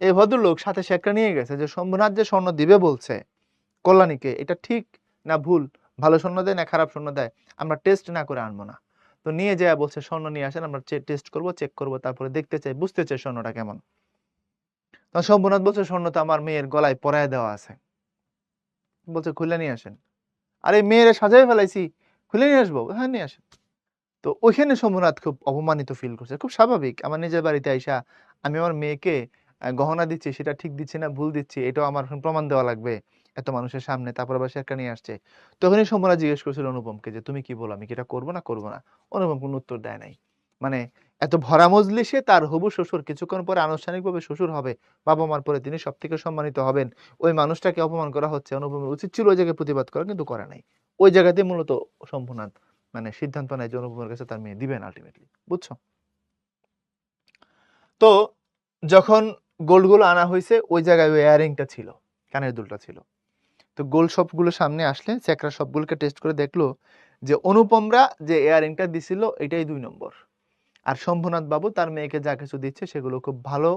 এই ভদ্রলোক সাথে শেখরা নিয়ে গেছে যে শম্ভুনাথ যে স্বর্ণ দিবে বলছে কল্যাণীকে, এটা ঠিক না ভুল, ভালো স্বর্ণ দেয় না খারাপ স্বর্ণ দেয়, আমরা টেস্ট না করে আনবো না। তো নিয়ে যায় বলছে স্বর্ণ নিয়ে আসেন, আমরা টেস্ট করবো, চেক করবো, তারপরে দেখতে চাই, বুঝতে চাই স্বর্ণটা কেমন। তখন শম্ভুনাথ বলছে স্বর্ণ তো আমার মেয়ের গলায় পরায় দেওয়া আছে। বলছে খুলে নিয়ে আসেন। আরে মেয়েরে সাজাই ফেলাইছি, খুলে নিয়ে আসবো? হ্যাঁ নিয়ে আসেন। তো ওইখানে শম্ভুনাথ খুব অপমানিত ফিল করছে। খুব স্বাভাবিক, আমার নিজের বাড়িতে আইসা আমি আমার মেয়েকে গহনা দিচ্ছি, সেটা ঠিক দিচ্ছি না ভুল দিচ্ছি, এটাও আমার এখন প্রমাণ দেওয়া লাগবে এত মানুষের সামনে, তারপর আবার শেরকা নিয়ে আসছে। তখনই শম্ভুনাথ জিজ্ঞেস করছিল অনুপমকে যে তুমি কি বলো, আমি কি এটা করবো না করবো না? অনুপম কোনো উত্তর দেয় নাই। মানে এত ভরা মজলিসে তার হবু শ্বশুর কিছুক্ষণ পরে আনুষ্ঠানিকভাবে শ্বশুর হবে, বাবা মার পরে তিনি সব থেকে সম্মানিত হবেন, ওই মানুষটাকে অপমান করা হচ্ছে। অনুপমের উচিত ছিল ওই জায়গায় প্রতিবাদ করা, কিন্তু করে নাই। ওই জায়গাতে মূলত শম্ভুনাথ মানে সিদ্ধান্ত নেয় যে অনুপমের কাছে তার মেয়ে দিবেন আলটিমেটলি, বুঝছো? তো যখন গোল্ডগুলো আনা হয়েছে ওই জায়গায় ওই ইয়ারিংটা ছিল, কানের দুলটা ছিল। তো গোল্ড সবগুলো সামনে আসলে চেকরা সবগুলোকে টেস্ট করে দেখলো যে অনুপমরা যে ইয়ারিংটা দিছিল এটাই 2 নম্বর, আর শম্ভুনাথ বাবু তার মেয়েকে যা কিছু দিচ্ছে সেগুলো খুব ভালো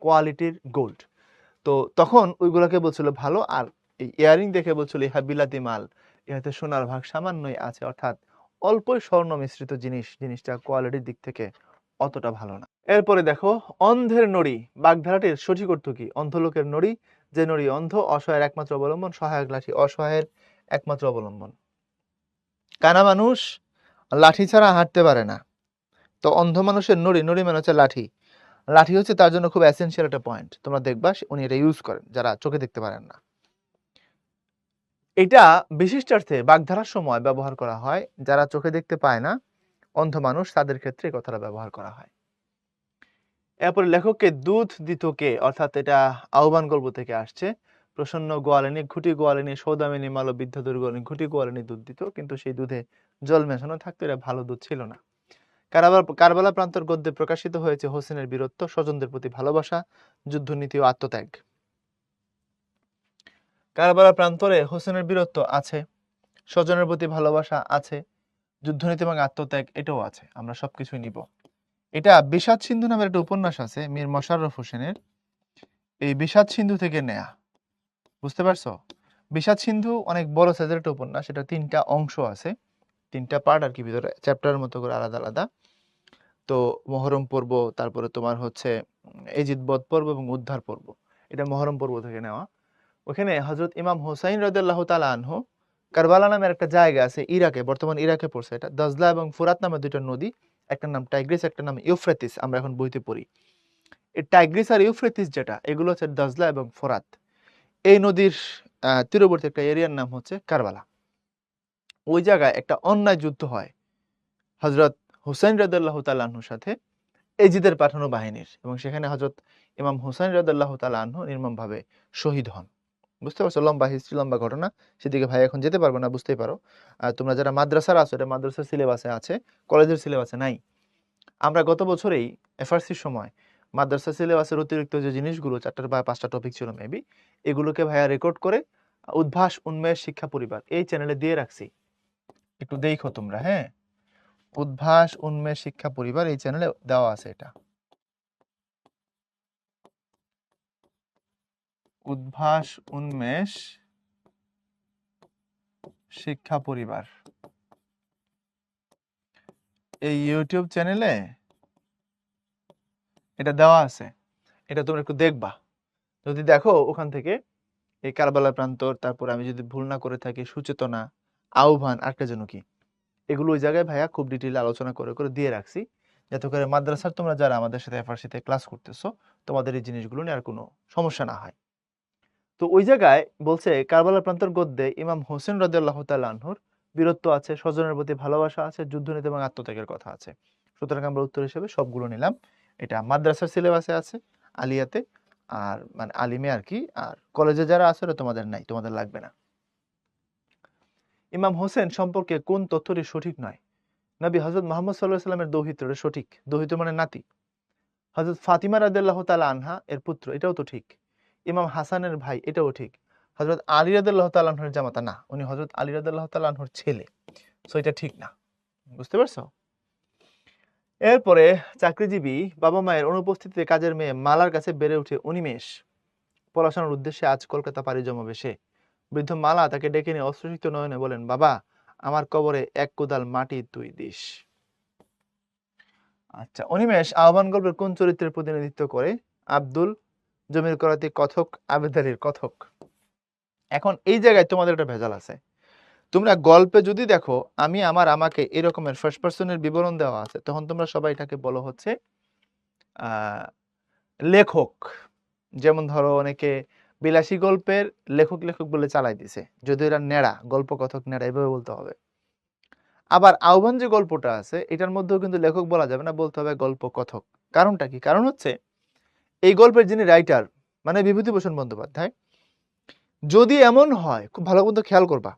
কোয়ালিটির গোল্ড। তো তখন ওইগুলোকে বলছিল ভালো, আর এই ইয়ারিং দেখে বলছিল ইহা বিলাতি মাল, ইহাতে সোনার ভাগ সামান্যই আছে, অর্থাৎ অল্পই স্বর্ণ মিশ্রিত জিনিস, জিনিসটা কোয়ালিটির দিক থেকে অতটা ভালো না। এরপরে দেখো, অন্ধের নড়ি বাগধারাটির সঠিক অর্থ কি? অন্ধ লোকের নড়ি, যে নড়ি অন্ধ, অসহায়ের একমাত্র অবলম্বন, সহায়ক লাঠি, অসহায়ের একমাত্র অবলম্বন। কানা মানুষ লাঠি ছাড়া হাঁটতে পারে না, তো অন্ধ মানুষের নড়ি, নড়ি মানে হচ্ছে লাঠি, লাঠি হচ্ছে তার জন্য খুব এসেনশিয়াল একটা পয়েন্ট। তোমরা দেখবা উনি এটা ইউজ করেন যারা চোখে দেখতে পারেন না। এটা বিশিষ্টার্থে বাগধারার সময় ব্যবহার করা হয়, যারা চোখে দেখতে পায় না, অন্ধ মানুষ, তাদের ক্ষেত্রে এই কথাটা ব্যবহার করা হয়। এরপর লেখককে দুধ দিত কে, অর্থাৎ এটা আহ্বান গল্প থেকে আসছে। প্রসন্ন গোয়ালিনী, ঘুটি গোয়ালিনী, সৌদামিনী, মালব, বিদ্যাধর গোয়ালিনী, ঘুটি গোয়ালিনী দুধ দিত, কিন্তু সেই দুধে জল মেশানো থাকতো, এটা ভালো দুধ ছিল না। কারবালা প্রান্তর গদ্যে প্রকাশিত হয়েছে হোসেনের বীরত্ব, স্বজনদের প্রতি ভালোবাসা, যুদ্ধনীতি ও আত্মত্যাগ। কারবালা প্রান্তরে হোসেনের বীরত্ব আছে, স্বজনের প্রতি ভালোবাসা আছে, যুদ্ধনীতি এবং আত্মত্যাগ এটাও আছে। আমরা সবকিছুই নিব। এটা বিষাদ সিন্ধু নামের একটা উপন্যাস আছে মীর মশাররফ হোসেনের, এই বিষাদ সিন্ধু থেকে নেয়া। বুঝতে পারছো? বিষাদ সিন্ধু অনেক বড় সাইজের একটা উপন্যাস, এটা 3টা অংশ আছে, 3টা পার্ট আর কি, ভিতরে চ্যাপ্টারের মতো করে আলাদা আলাদা। তো মহরম পর্ব, তারপরে তোমার হচ্ছে এজিদ বধ পর্ব এবং উদ্ধার পর্ব, এটা মহরম পর্ব থেকে নেওয়া। ওখানে হযরত ইমাম হুসাইন রাদিয়াল্লাহু তাআলা আনহু কারবালা নামের একটা জায়গা আছে ইরাকে, বর্তমান ইরাকে পড়ছে এটা। দজলা এবং ফুরাত নামে দুইটা নদী, একটা নাম টাইগ্রিস, একটা নাম ইউফ্রেটিস। আমরা এখন বইতে পড়ি এই টাইগ্রিস আর ইউফ্রেটিস যেটা, এগুলো হচ্ছে দজলা এবং ফোরাত। এই নদীর তীরবর্তী একটা এরিয়ার নাম হচ্ছে কারবালা। ওই জায়গায় একটা অন্যায় যুদ্ধ হয় হযরত হুসাইন রাদিয়াল্লাহু তাআলা আনহুর সাথে এজিদের পাঠানো বাহিনীর, এবং সেখানে হযরত ইমাম হুসাইন রাদিয়াল্লাহু তাআলা আনহু নির্মমভাবে শহীদ হন। বুঝতে পারছো? লম্বা হিস্ট্রি, লম্বা ঘটনা, সেদিকে ভাই এখন যেতে পারবো না, বুঝতেই পারো। তোমরা যারা মাদ্রাসার আছো, এটা মাদ্রাসার সিলেবাসে আছে, কলেজের সিলেবাসে নাই। আমরা গত বছরেই এফআরসির সময় মাদ্রাসা সিলেবাসের অতিরিক্ত যে জিনিসগুলো 4টা বা 5টা টপিক ছিল মেবি, এগুলোকে ভাইয়া রেকর্ড করে উদ্ভাস উন্মেষ শিক্ষা পরিবার এই চ্যানেলে দিয়ে রাখছি, একটু দেখো তোমরা। হ্যাঁ, উদ্ভাস উন্মেষ শিক্ষা পরিবার এই চ্যানেলে দেওয়া আছে। এটা উদ্ভাস উন্মেষ শিক্ষা পরিবার এই ইউটিউব চ্যানেলে এটা দেওয়া আছে। এটা তোমরা একটু দেখবা, যদি দেখো ওখান থেকে এই কারবালা প্রান্তর, তারপর আমি যদি ভুল না করে থাকি সুচেতনা, আহ্বান, আরেকটা যেন কি, এগুলো ওই জায়গায় ভাইয়া খুব ডিটেইলে আলোচনা করে করে দিয়ে রাখছি, যাতে করে মাদ্রাসার তোমরা যারা আমাদের সাথে এফআরসিতে ক্লাস করতেছো, তোমাদের এই জিনিসগুলো নিয়ে আর কোনো সমস্যা না হয়। তো ওই জায়গায় বলছে কারবালার প্রান্তর গদ্যে ইমাম হোসেন রাদিয়াল্লাহু তাআলা আনহুর বীরত্ব আছে, স্বজনের প্রতি ভালোবাসা আছে, যুদ্ধনীতি এবং আত্মত্যাগের কথা আছে। সুতরাং আমরা উত্তর হিসেবে সবগুলো নিলাম। এটা মাদ্রাসার সিলেবাসে আছে, আলিয়াতে, আর মানে আলিমে আর কি, আর কলেজে যারা আছে ওরা তোমাদের নাই, তোমাদের লাগবে না। ইমাম হোসেন সম্পর্কে কোন তথ্যটি সঠিক নয়? নবী হযরত মুহাম্মদ সাল্লাল্লাহু আলাইহি ওয়াসাল্লামের দৌহিত্র, এটা সঠিক। দৌহিত্র মানে নাতি। হযরত ফাতিমা রাদিয়াল্লাহু তাআলা আনহা এর পুত্র, এটাও তো ঠিক। ইমাম হাসানের ভাই, এটাও ঠিক। হযরত আলী রাদিয়াল্লাহু তাআলা আনহুর জামাতা না, উনি হযরত আলী রাদিয়াল্লাহু তাআলা আনহুর ছেলে। সো এটা ঠিক না। বুঝতে পারছো? এরপরে চাকরিজীবী বাবা মায়ের অনুপস্থিতিতে কাজের মেয়ে মালার কাছে বেড়ে ওঠে অনিমেষ। পড়াশোনার উদ্দেশ্যে আজ কলকাতা পাড়ি জমাবে সে। বৃদ্ধ মালা তাকে ডেকে নিয়ে অশ্রুসিক্ত নয়নে বলেন, বাবা, আমার কবরে এক কোদাল মাটি তুই দিস। আচ্ছা, অনিমেষ আহ্বান গল্পের কোন চরিত্রের প্রতিনিধিত্ব করে? আব্দুল, জমির করাতি কথক, আবেদারির কথক। এখন এই জায়গায় তোমাদের একটা ভেজাল আছে। তোমরা গল্পে যদি দেখো আমি, আমার, আমাকে এরকমের ফার্স্ট পার্সনের বিবরণ দেওয়া আছে, তখন তোমরা সবাই এটাকে বলো হচ্ছে লেখক। যেমন ধরো অনেকে বিলাসী গল্পের লেখক লেখক বলে চালাই দিছে, যদিও এরা নেড়া, গল্প কথক নেড়া, এভাবে বলতে হবে। আবার আহ্বান যে গল্পটা আছে এটার মধ্যেও কিন্তু লেখক বলা যাবে না, বলতে হবে গল্প কথক। কারণটা কি? কারণ হচ্ছে এই গল্পের যিনি রাইটার মানে বিভূতিভূষণ বন্দ্যোপাধ্যায়, যদি এমন হয়, খুব ভালো মতো খেয়াল করবা,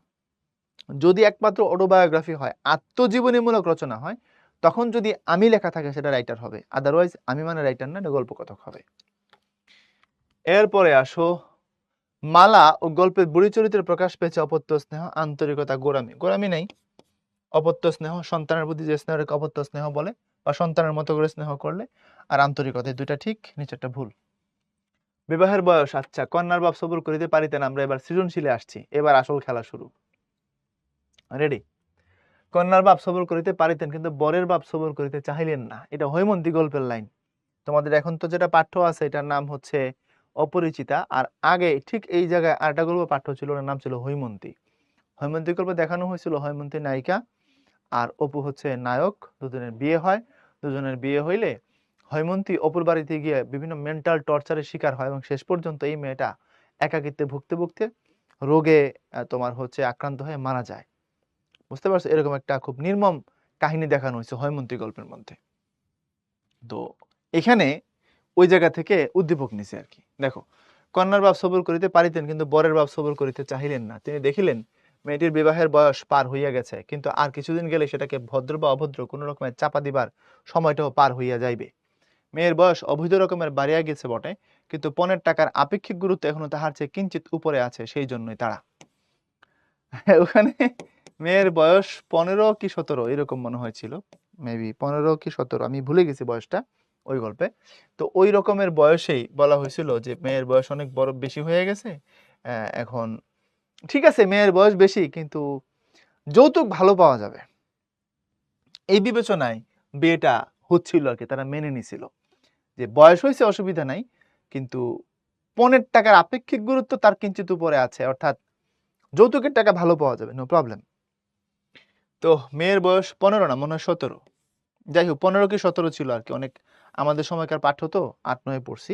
যদি একমাত্র অটোবায়োগ্রাফি হয়, আত্মজীবনীমূলক রচনা হয়, তখন যদি আমি লেখা থাকে সেটা রাইটার হবে, আদারওয়াইজ আমি মানে রাইটার না, এটা গল্প কথক হবে। এরপরে আসো, মালা ও গল্পের বুড়ি চরিত্রের প্রকাশ পেয়েছে অপত্য স্নেহ, আন্তরিকতা, গোরামি। গোরামি নেই, অপত্য স্নেহ, সন্তানের প্রতি যে স্নেহকে অপত্য স্নেহ বলে, বা সন্তানের মতো করে স্নেহ করলে, আর আন্তরিকতা, দুইটা ঠিক, নিচেরটা ভুল। বিবাহের বয়স, আচ্ছা, কন্যার বাপ সবুর করিতে পারিতেন। আমরা এবার সৃজনশীলে আসছি, এবার আসল খেলা শুরু। রেডি? কন্যার বাপ সবর করিতে পারিতেন, কিন্তু বরের বাপ সবর করিতে চাহিলেন না। এটা হৈমন্তী গল্পের লাইন। তোমাদের এখন তো যেটা পাঠ্য আছে এটার নাম হচ্ছে অপরিচিতা, আর আগে ঠিক এই জায়গায় আরেকটা গল্প পাঠ্য ছিল, ওটার নাম ছিল হৈমন্তী। হৈমন্তী গল্পে দেখানো হয়েছিল হৈমন্তী নায়িকা আর অপু হচ্ছে নায়ক, দুজনের বিয়ে হয়। দুজনের বিয়ে হইলে হৈমন্তী অপুর বাড়িতে গিয়ে বিভিন্ন মেন্টাল টর্চারের শিকার হয়, এবং শেষ পর্যন্ত এই মেয়েটা একাকিত্বে ভুগতে ভুগতে রোগে তোমার হচ্ছে আক্রান্ত হয়ে মারা যায়। বুঝতে পারছো? এরকম একটা খুব নির্মম কাহিনী দেখানো হয়েছে হৈমন্তী গল্পের মধ্যে। তো এখানে ওই জায়গা থেকে উদ্দীপক নিছে আর কি। দেখো, কন্যার বাপ সবর করিতে পারিতেন, কিন্তু বরের বাপ সবর করিতে চাহিলেন না। তিনি দেখিলেন মেয়েটির বিবাহের বয়স পার হইয়া গেছে, কিন্তু আর কিছুদিন গেলে সেটাকে ভদ্র বা অভদ্র কোনো রকমের চাপা দিবার সময়টাও পার হইয়া যাইবে। মেয়ের বয়স অবৈধ রকমের বাড়িয়া গেছে বটে, কিন্তু পণের টাকার আপেক্ষিক গুরুত্ব এখনো তাহার চেয়ে কিঞ্চিত উপরে আছে, সেই জন্যই তারা। ওখানে মেয়ের বয়স 15 কি 17 এরকম মনে হয়েছিল, মেবি 15 কি 17, আমি ভুলে গেছি বয়সটা ওই গল্পে। তো ওই রকমের বয়সেই বলা হয়েছিল যে মেয়ের বয়স অনেক বড় বেশি হয়ে গেছে। এখন ঠিক আছে, মেয়ের বয়স বেশি, কিন্তু যৌতুক ভালো পাওয়া যাবে, এই বিবেচনায় বিয়েটা হচ্ছিল আর কি। তারা মেনে নিছিল যে বয়স হয়েছে অসুবিধা নাই, কিন্তু পণের টাকার আপেক্ষিক গুরুত্ব তার কিঞ্চিত উপরে আছে, অর্থাৎ যৌতুকের টাকা ভালো পাওয়া যাবে, নো প্রবলেম। তো মেয়ের বয়স 15 না, মনে হয় 17। যাই হোক 15 কি 17 ছিল আর কি, অনেক আমাদের সময়কার পাঠ্য তো 8-9 পড়ছি।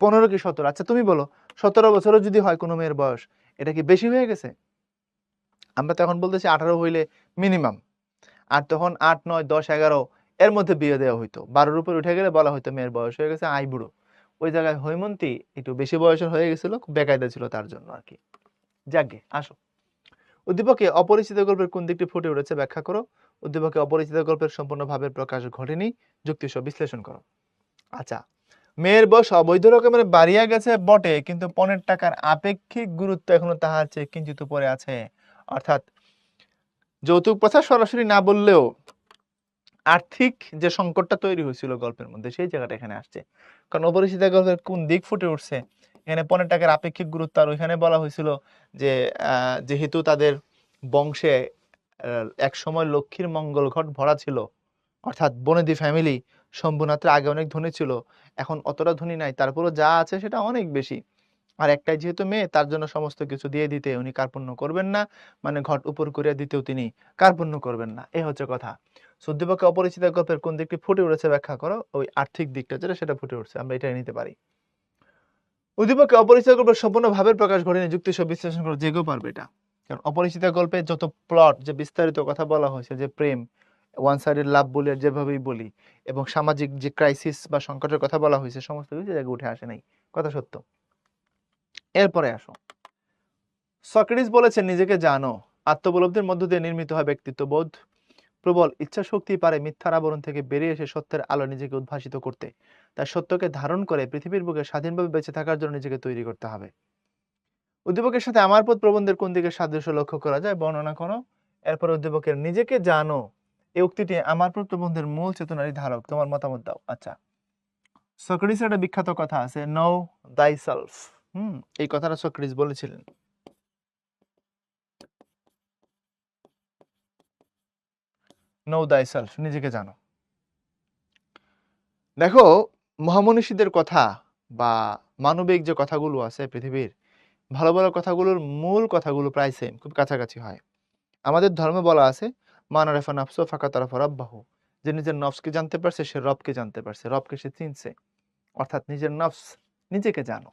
15 কি 17, আচ্ছা তুমি বলো 17 বছরও যদি হয় কোনো মেয়ের বয়স, এটা কি বেশি হয়ে গেছে? আমরা তো এখন বলতেছি 18 হইলে মিনিমাম, আর তখন 8, 9, 10, 11 এর মধ্যে বিয়ে দেওয়া হইতো। 12-র উপর উঠে গেলে বলা হইতো মেয়ের বয়স হয়ে গেছে, আই বুড়ো। ওই জায়গায় হৈমন্তী একটু বেশি বয়সের হয়ে গেছিল, খুব বেকায়দা ছিল তার জন্য আর কি। যাকগে, আসো। উদ্দীপকে অপরিচিত গল্পের কোন দিকটি ফুটে উঠেছে ব্যাখ্যা করো। উদ্দীপকে অপরিচিত গল্পের সম্পূর্ণ ভাবের প্রকাশ ঘটেনি, যুক্তিসহ বিশ্লেষণ করো। আচ্ছা, মেয়ের বয়স অবৈধ রকমের বাড়িয়া গেছে বটে, কিন্তু পণের টাকার আপেক্ষিক গুরুত্ব এখনো তাহার চেয়ে কিঞ্চিত উপরে আছে। অর্থাৎ যৌতুক প্রথা সরাসরি না বললেও আর্থিক যে সংকটটা তৈরি হয়েছিল গল্পের মধ্যে, সেই জায়গাটা এখানে আসছে। কারণ অপরিচিত গল্পের কোন দিক ফুটে উঠছে, এখানে পণের টাকার আপেক্ষিক গুরুত্ব। আর ওইখানে বলা হয়েছিল যে যেহেতু তাদের বংশে এক সময় লক্ষ্মীর মঙ্গল ঘট ভরা ছিল, অর্থাৎ বনেদি ফ্যামিলি শম্ভুনাথের আগে অনেক ধনী ছিল, এখন অতটা ধনী নাই, তারপরও যা আছে সেটা অনেক বেশি। আর একটাই যেহেতু মেয়ে, তার জন্য সমস্ত কিছু দিয়ে দিতে উনি কার্পণ্য করবেন না, মানে ঘট উপর করিয়া দিতেও তিনি কার্পণ্য করবেন না, এ হচ্ছে কথা। উদ্দীপকে অপরিচিত গল্পের কোন দিকটি ফুটে উঠেছে ব্যাখ্যা করো। ওই আর্থিক দিকটা যেটা, সেটা ফুটে উঠছে, আমরা এটা নিতে পারি। উদ্দীপকে অপরিচিত গল্পের সম্পূর্ণ ভাবের প্রকাশ ঘটেনি, যুক্তি সহ বিশ্লেষণ করো, যে কেউ পারবে এটা। কারণ অপরিচিত গল্পে যত প্লট, যে বিস্তারিত কথা বলা হয়েছে, যে প্রেম, ওয়ান সাইডেড লাভ বলি আর যেভাবেই বলি, এবং সামাজিক যে ক্রাইসিস বা সংকটের কথা বলা হয়েছে, সমস্ত কিছু জায়গায় উঠে আসে নাই, কথা সত্য। এরপরে আসো, সক্রেটিস বলেছেন নিজেকে জানো, আত্মোপলব্ধির মধ্য দিয়ে নির্মিত হয় ব্যক্তিত্ববোধ। প্রবল ইচ্ছা শক্তি পারে মিথ্যার আবরণ থেকে বেরিয়ে এসে সত্যের আলো নিজেকে উদ্ভাসিত করতে। তাই সত্যকে ধারণ করে পৃথিবীর বুকে স্বাধীনভাবে বেঁচে থাকার জন্য নিজেকে তৈরি করতে হবে। উদ্দীপকের সাথে আমার পথ প্রবন্ধের কোন দিকে সাদৃশ্য লক্ষ্য করা যায়, বর্ণনা করো। এরপর উদ্দীপকের নিজেকে জানো এই উক্তিটি আমার পথ প্রবন্ধের মূল চেতনারই ধারক, তোমার মতামত দাও। আচ্ছা, সক্রেটিসের একটা বিখ্যাত কথা আছে, নো দাই সেলফ। এই কথাটা সক্রেটিস বলেছিলেন। নো দাই সেলফ, নিজেকে জানো। দেখো, মহামনীষীদের কথা বা মানবিক যে কথাগুলো আছে পৃথিবীর, ভালো ভালো কথাগুলোর মূল কথাগুলো প্রায় সেম, খুব কাছাকাছি হয়। আমাদের ধর্মে বলা আছে, মান আরাফা নাফসু ফাকাত আরাফা রাব্বাহু, যে নিজের নফসকে জানতে পারছে সে রবকে জানতে পারছে, রবকে সে চিনছে। অর্থাৎ নিজের নফস, নিজেকে জানো।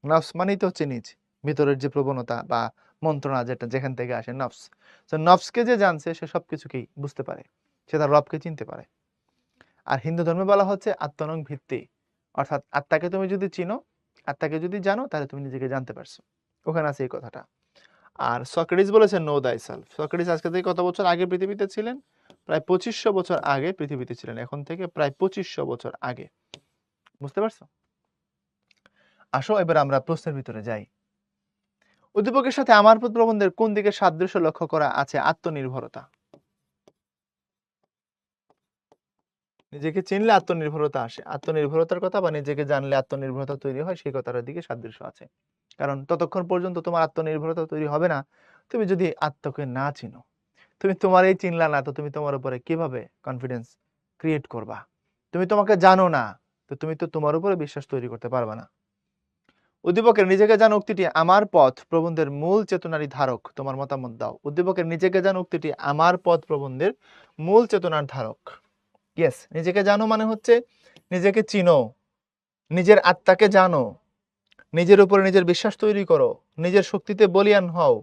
নফস মানেই তো হচ্ছে নিজ, ভিতরের যে প্রবণতা বা মন্ত্রণা যেটা যেখান থেকে আসে, নফস। তো নফসকে যে জানছে সে সবকিছুকেই বুঝতে পারে, সে তার রবকে চিনতে পারে। আর হিন্দু ধর্মে বলা হচ্ছে আত্মনং ভিত্তি, অর্থাৎ আত্মাকে তুমি যদি চিনো, আত্মাকে যদি জানো, তাহলে তুমি নিজেকে জানতে পারছো। ওখানে আছে এই কথাটা। আর সক্রেটিস বলেছেন নো দাই সেলফ। সক্রেটিস আজকে থেকে কত বছর আগে পৃথিবীতে ছিলেন? প্রায় 2500 বছর আগে পৃথিবীতে ছিলেন, এখন থেকে প্রায় 2500 বছর আগে। বুঝতে পারছো? আসো এবার আমরা প্রশ্নের ভিতরে যাই। উদ্দীপকের সাথে আমার প্রবন্ধের কোন দিকে সাদৃশ্য লক্ষ্য করা আছে? আত্মনির্ভরতা। নিজেকে চিনলে আত্মনির্ভরতা আসে, আত্মনির্ভরতার কথা বা নিজেকে জানলে আত্মনির্ভরতা তৈরি হয়, সেই কথাটার দিকে সাদৃশ্য আছে। কারণ ততক্ষণ পর্যন্ত তোমার আত্মনির্ভরতা তৈরি হবে না তুমি যদি আত্মকে না চিনো। তুমি তোমার এই চিনলা না, তো তুমি তোমার উপরে কিভাবে কনফিডেন্স ক্রিয়েট করবা? তুমি তোমাকে জানো না, তো তুমি তো তোমার উপরে বিশ্বাস তৈরি করতে পারবা না। উদ্দীপকের নিজেকে জানো উক্তিটি আমার পথ প্রবন্ধের মূল চেতনারই ধারক, তোমার মতামত দাও। উদ্দীপকের নিজেকে জানো উক্তিটি আমার পথ প্রবন্ধের মূল চেতনার ধারক। ইয়েস, নিজেকে জানো মানে হচ্ছে নিজেকে চিনো, নিজের আত্মাকে জানো, নিজের উপরে নিজের বিশ্বাস তৈরি করো, নিজের শক্তিতে বলিয়ান হও,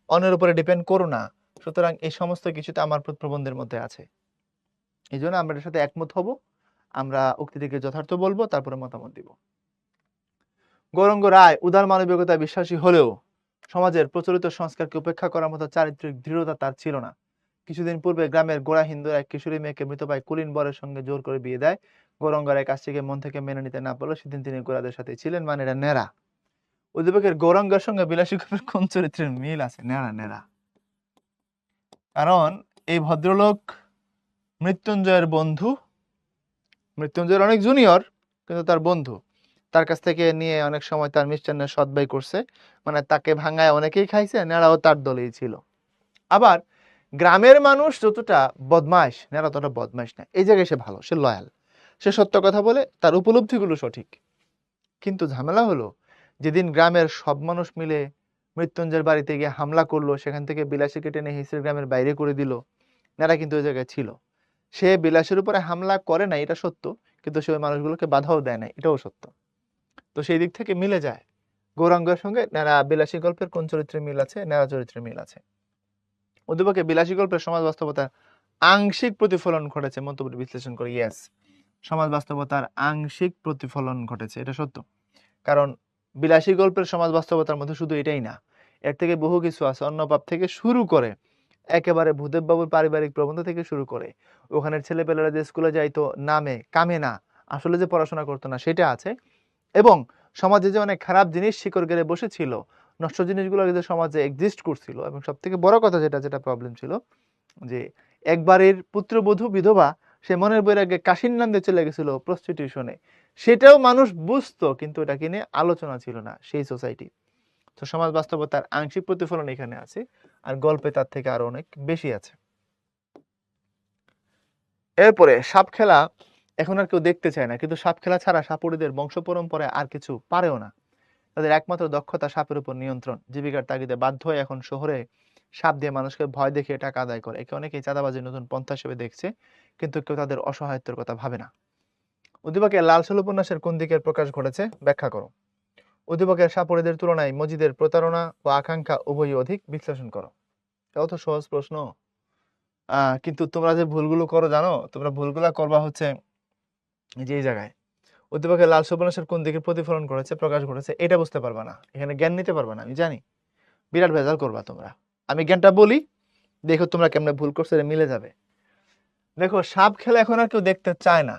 অন্যের উপরে ডিপেন্ড করো না। সুতরাং এই সমস্ত কিছুতে আমার প্রবন্ধের মধ্যে আছে। এই জন্য আমরা এর সাথে একমত হব, আমরা উক্তিটিকে যথার্থ বলবো, তারপরে মতামত দিব। গৌরাঙ্গ রায় উদার মানবিকতায় বিশ্বাসী হলেও সমাজের প্রচলিত সংস্কারকে উপেক্ষা করার মতো চারিত্রিক দৃঢ়তা তার ছিল না। কিছুদিন পূর্বে গ্রামের গোড়া হিন্দুরা এক কিশোরী মেয়েকে মৃত পায় কুলীন বরের সঙ্গে জোর করে বিয়ে দেয়। গৌরাঙ্গ রায় কাজটিকে মন থেকে মেনে নিতে না পারলেও সেদিন তিনি গোড়াদের সাথে ছিলেন, মানে এটা নেড়া। উদ্দীপকের গৌরাঙ্গের সঙ্গে বিলাসী কবির কোন চরিত্রের মিল আছে? নেড়া নেড়া। কারণ এই ভদ্রলোক মৃত্যুঞ্জয়ের বন্ধু, মৃত্যুঞ্জয়ের অনেক জুনিয়র, কিন্তু তার বন্ধু। তার কাছ থেকে নিয়ে অনেক সময় তার মিষ্টান্নের সদ্ব্যয় করছে, মানে তাকে ভাঙায় অনেকেই খাইছে, নেড়াও তার দলেই ছিল। আবার গ্রামের মানুষ যতটা বদমাইশ, নেড়া ততটা বদমাইশ না। এই জায়গায় সে ভালো, সে লয়াল, সে সত্য কথা বলে, তার উপলব্ধিগুলো সঠিক। কিন্তু ঝামেলা হলো, যেদিন গ্রামের সব মানুষ মিলে মৃত্যুঞ্জয়ের বাড়িতে গিয়ে হামলা করলো, সেখান থেকে বিলাসীকে টেনে হিসের গ্রামের বাইরে করে দিল, নেরা কিন্তু ওই জায়গায় ছিল। সে বিলাসের উপরে হামলা করে না, এটা সত্য, কিন্তু সে ওই মানুষগুলোকে বাধাও দেয় না, এটাও সত্য। তো সেই দিক থেকে মিলে যায়। গৌরাঙ্গের সঙ্গে নেরা বিলাসী গল্পের কোন চরিত্রে মিল আছে? নেরা চরিত্রে মিল আছে। উদ্দীপকে বিলাসী গল্পের সমাজ বাস্তবতার আংশিক প্রতিফলন ঘটেছে, মন্তব্য বিশ্লেষণ করে ইয়েস, সমাজ বাস্তবতার আংশিক প্রতিফলন ঘটেছে, এটা সত্য। কারণ বিলাসী গল্পের সমাজ বাস্তবতার মধ্যে শুধু এটাই না, এর থেকে বহু কিছু আছে। অন্নপাপ থেকে শুরু করে একেবারে ভূদেব বাবুর পারিবারিক প্রবন্ধ থেকে শুরু করে ওখানের ছেলেপেলেরা যে স্কুলে যাইতো নামে কামে না, আসলে যে পড়াশোনা করতো না, সেটা আছে। এবং সমাজে যে অনেক খারাপ জিনিস শিকড় গেড়ে বসেছিল, নষ্ট জিনিসগুলো যে সমাজে এক্সিস্ট করছিল, এবং সব থেকে বড় কথা যেটা প্রবলেম ছিল, যে একবারের পুত্রবধূ বিধবা সে মনের বৈরাগ্যে কাশির নাম দিয়ে চলে গেছিল প্রস্টিটিউশনে, সেটাও মানুষ বুঝতো, কিন্তু এটাকে নিয়ে আলোচনা ছিল না সেই সোসাইটি। তো সমাজ বাস্তবতার আংশিক প্রতিফলন এখানে আছে, আর গল্পে তার থেকে আরো অনেক বেশি আছে। এরপরে সাপ খেলা এখন আর কেউ দেখতে চায় না, কিন্তু সাপ খেলা ছাড়া সাপুড়িদের বংশ পরম্পরায় আর কিছু পারেও না। তাদের একমাত্র দক্ষতা সাপের উপর নিয়ন্ত্রণ। জীবিকার তাগিদে বাধ্য হয়ে এখন শহরে সাপ দিয়ে মানুষকে ভয় দেখিয়ে টাকা আদায় করে। একে অনেকেই চাঁদাবাজির নতুন পন্থা হিসেবে দেখছে, কিন্তু কেউ তাদের অসহায়ত্বের কথা ভাবে না। উদ্দীপকে লাল সাল উপন্যাসের কোন দিকের প্রকাশ ঘটেছে ব্যাখ্যা করো। উদ্দীপকের সাপুড়িদের তুলনায় মজিদের প্রতারণা ও আকাঙ্ক্ষা উভয়ই অধিক, বিশ্লেষণ করো। এটাও তো সহজ প্রশ্ন, কিন্তু তোমরা যে ভুলগুলো করো জানো, তোমরা ভুলগুলা করবা হচ্ছে যে এই জায়গায় উদ্দীপকের লাল উপন্যাসের কোন দিকে প্রতিফলন করেছে, প্রকাশ ঘটেছে, এটা বুঝতে পারবা না, এখানে জ্ঞান নিতে পারবা না, আমি জানি বিরাট ভেজাল করবা তোমরা। আমি জ্ঞানটা বলি, দেখো তোমরা কেমনে ভুল করছো, এটা মিলে যাবে। দেখো, সাপ খেলা এখন আর কেউ দেখতে চায় না,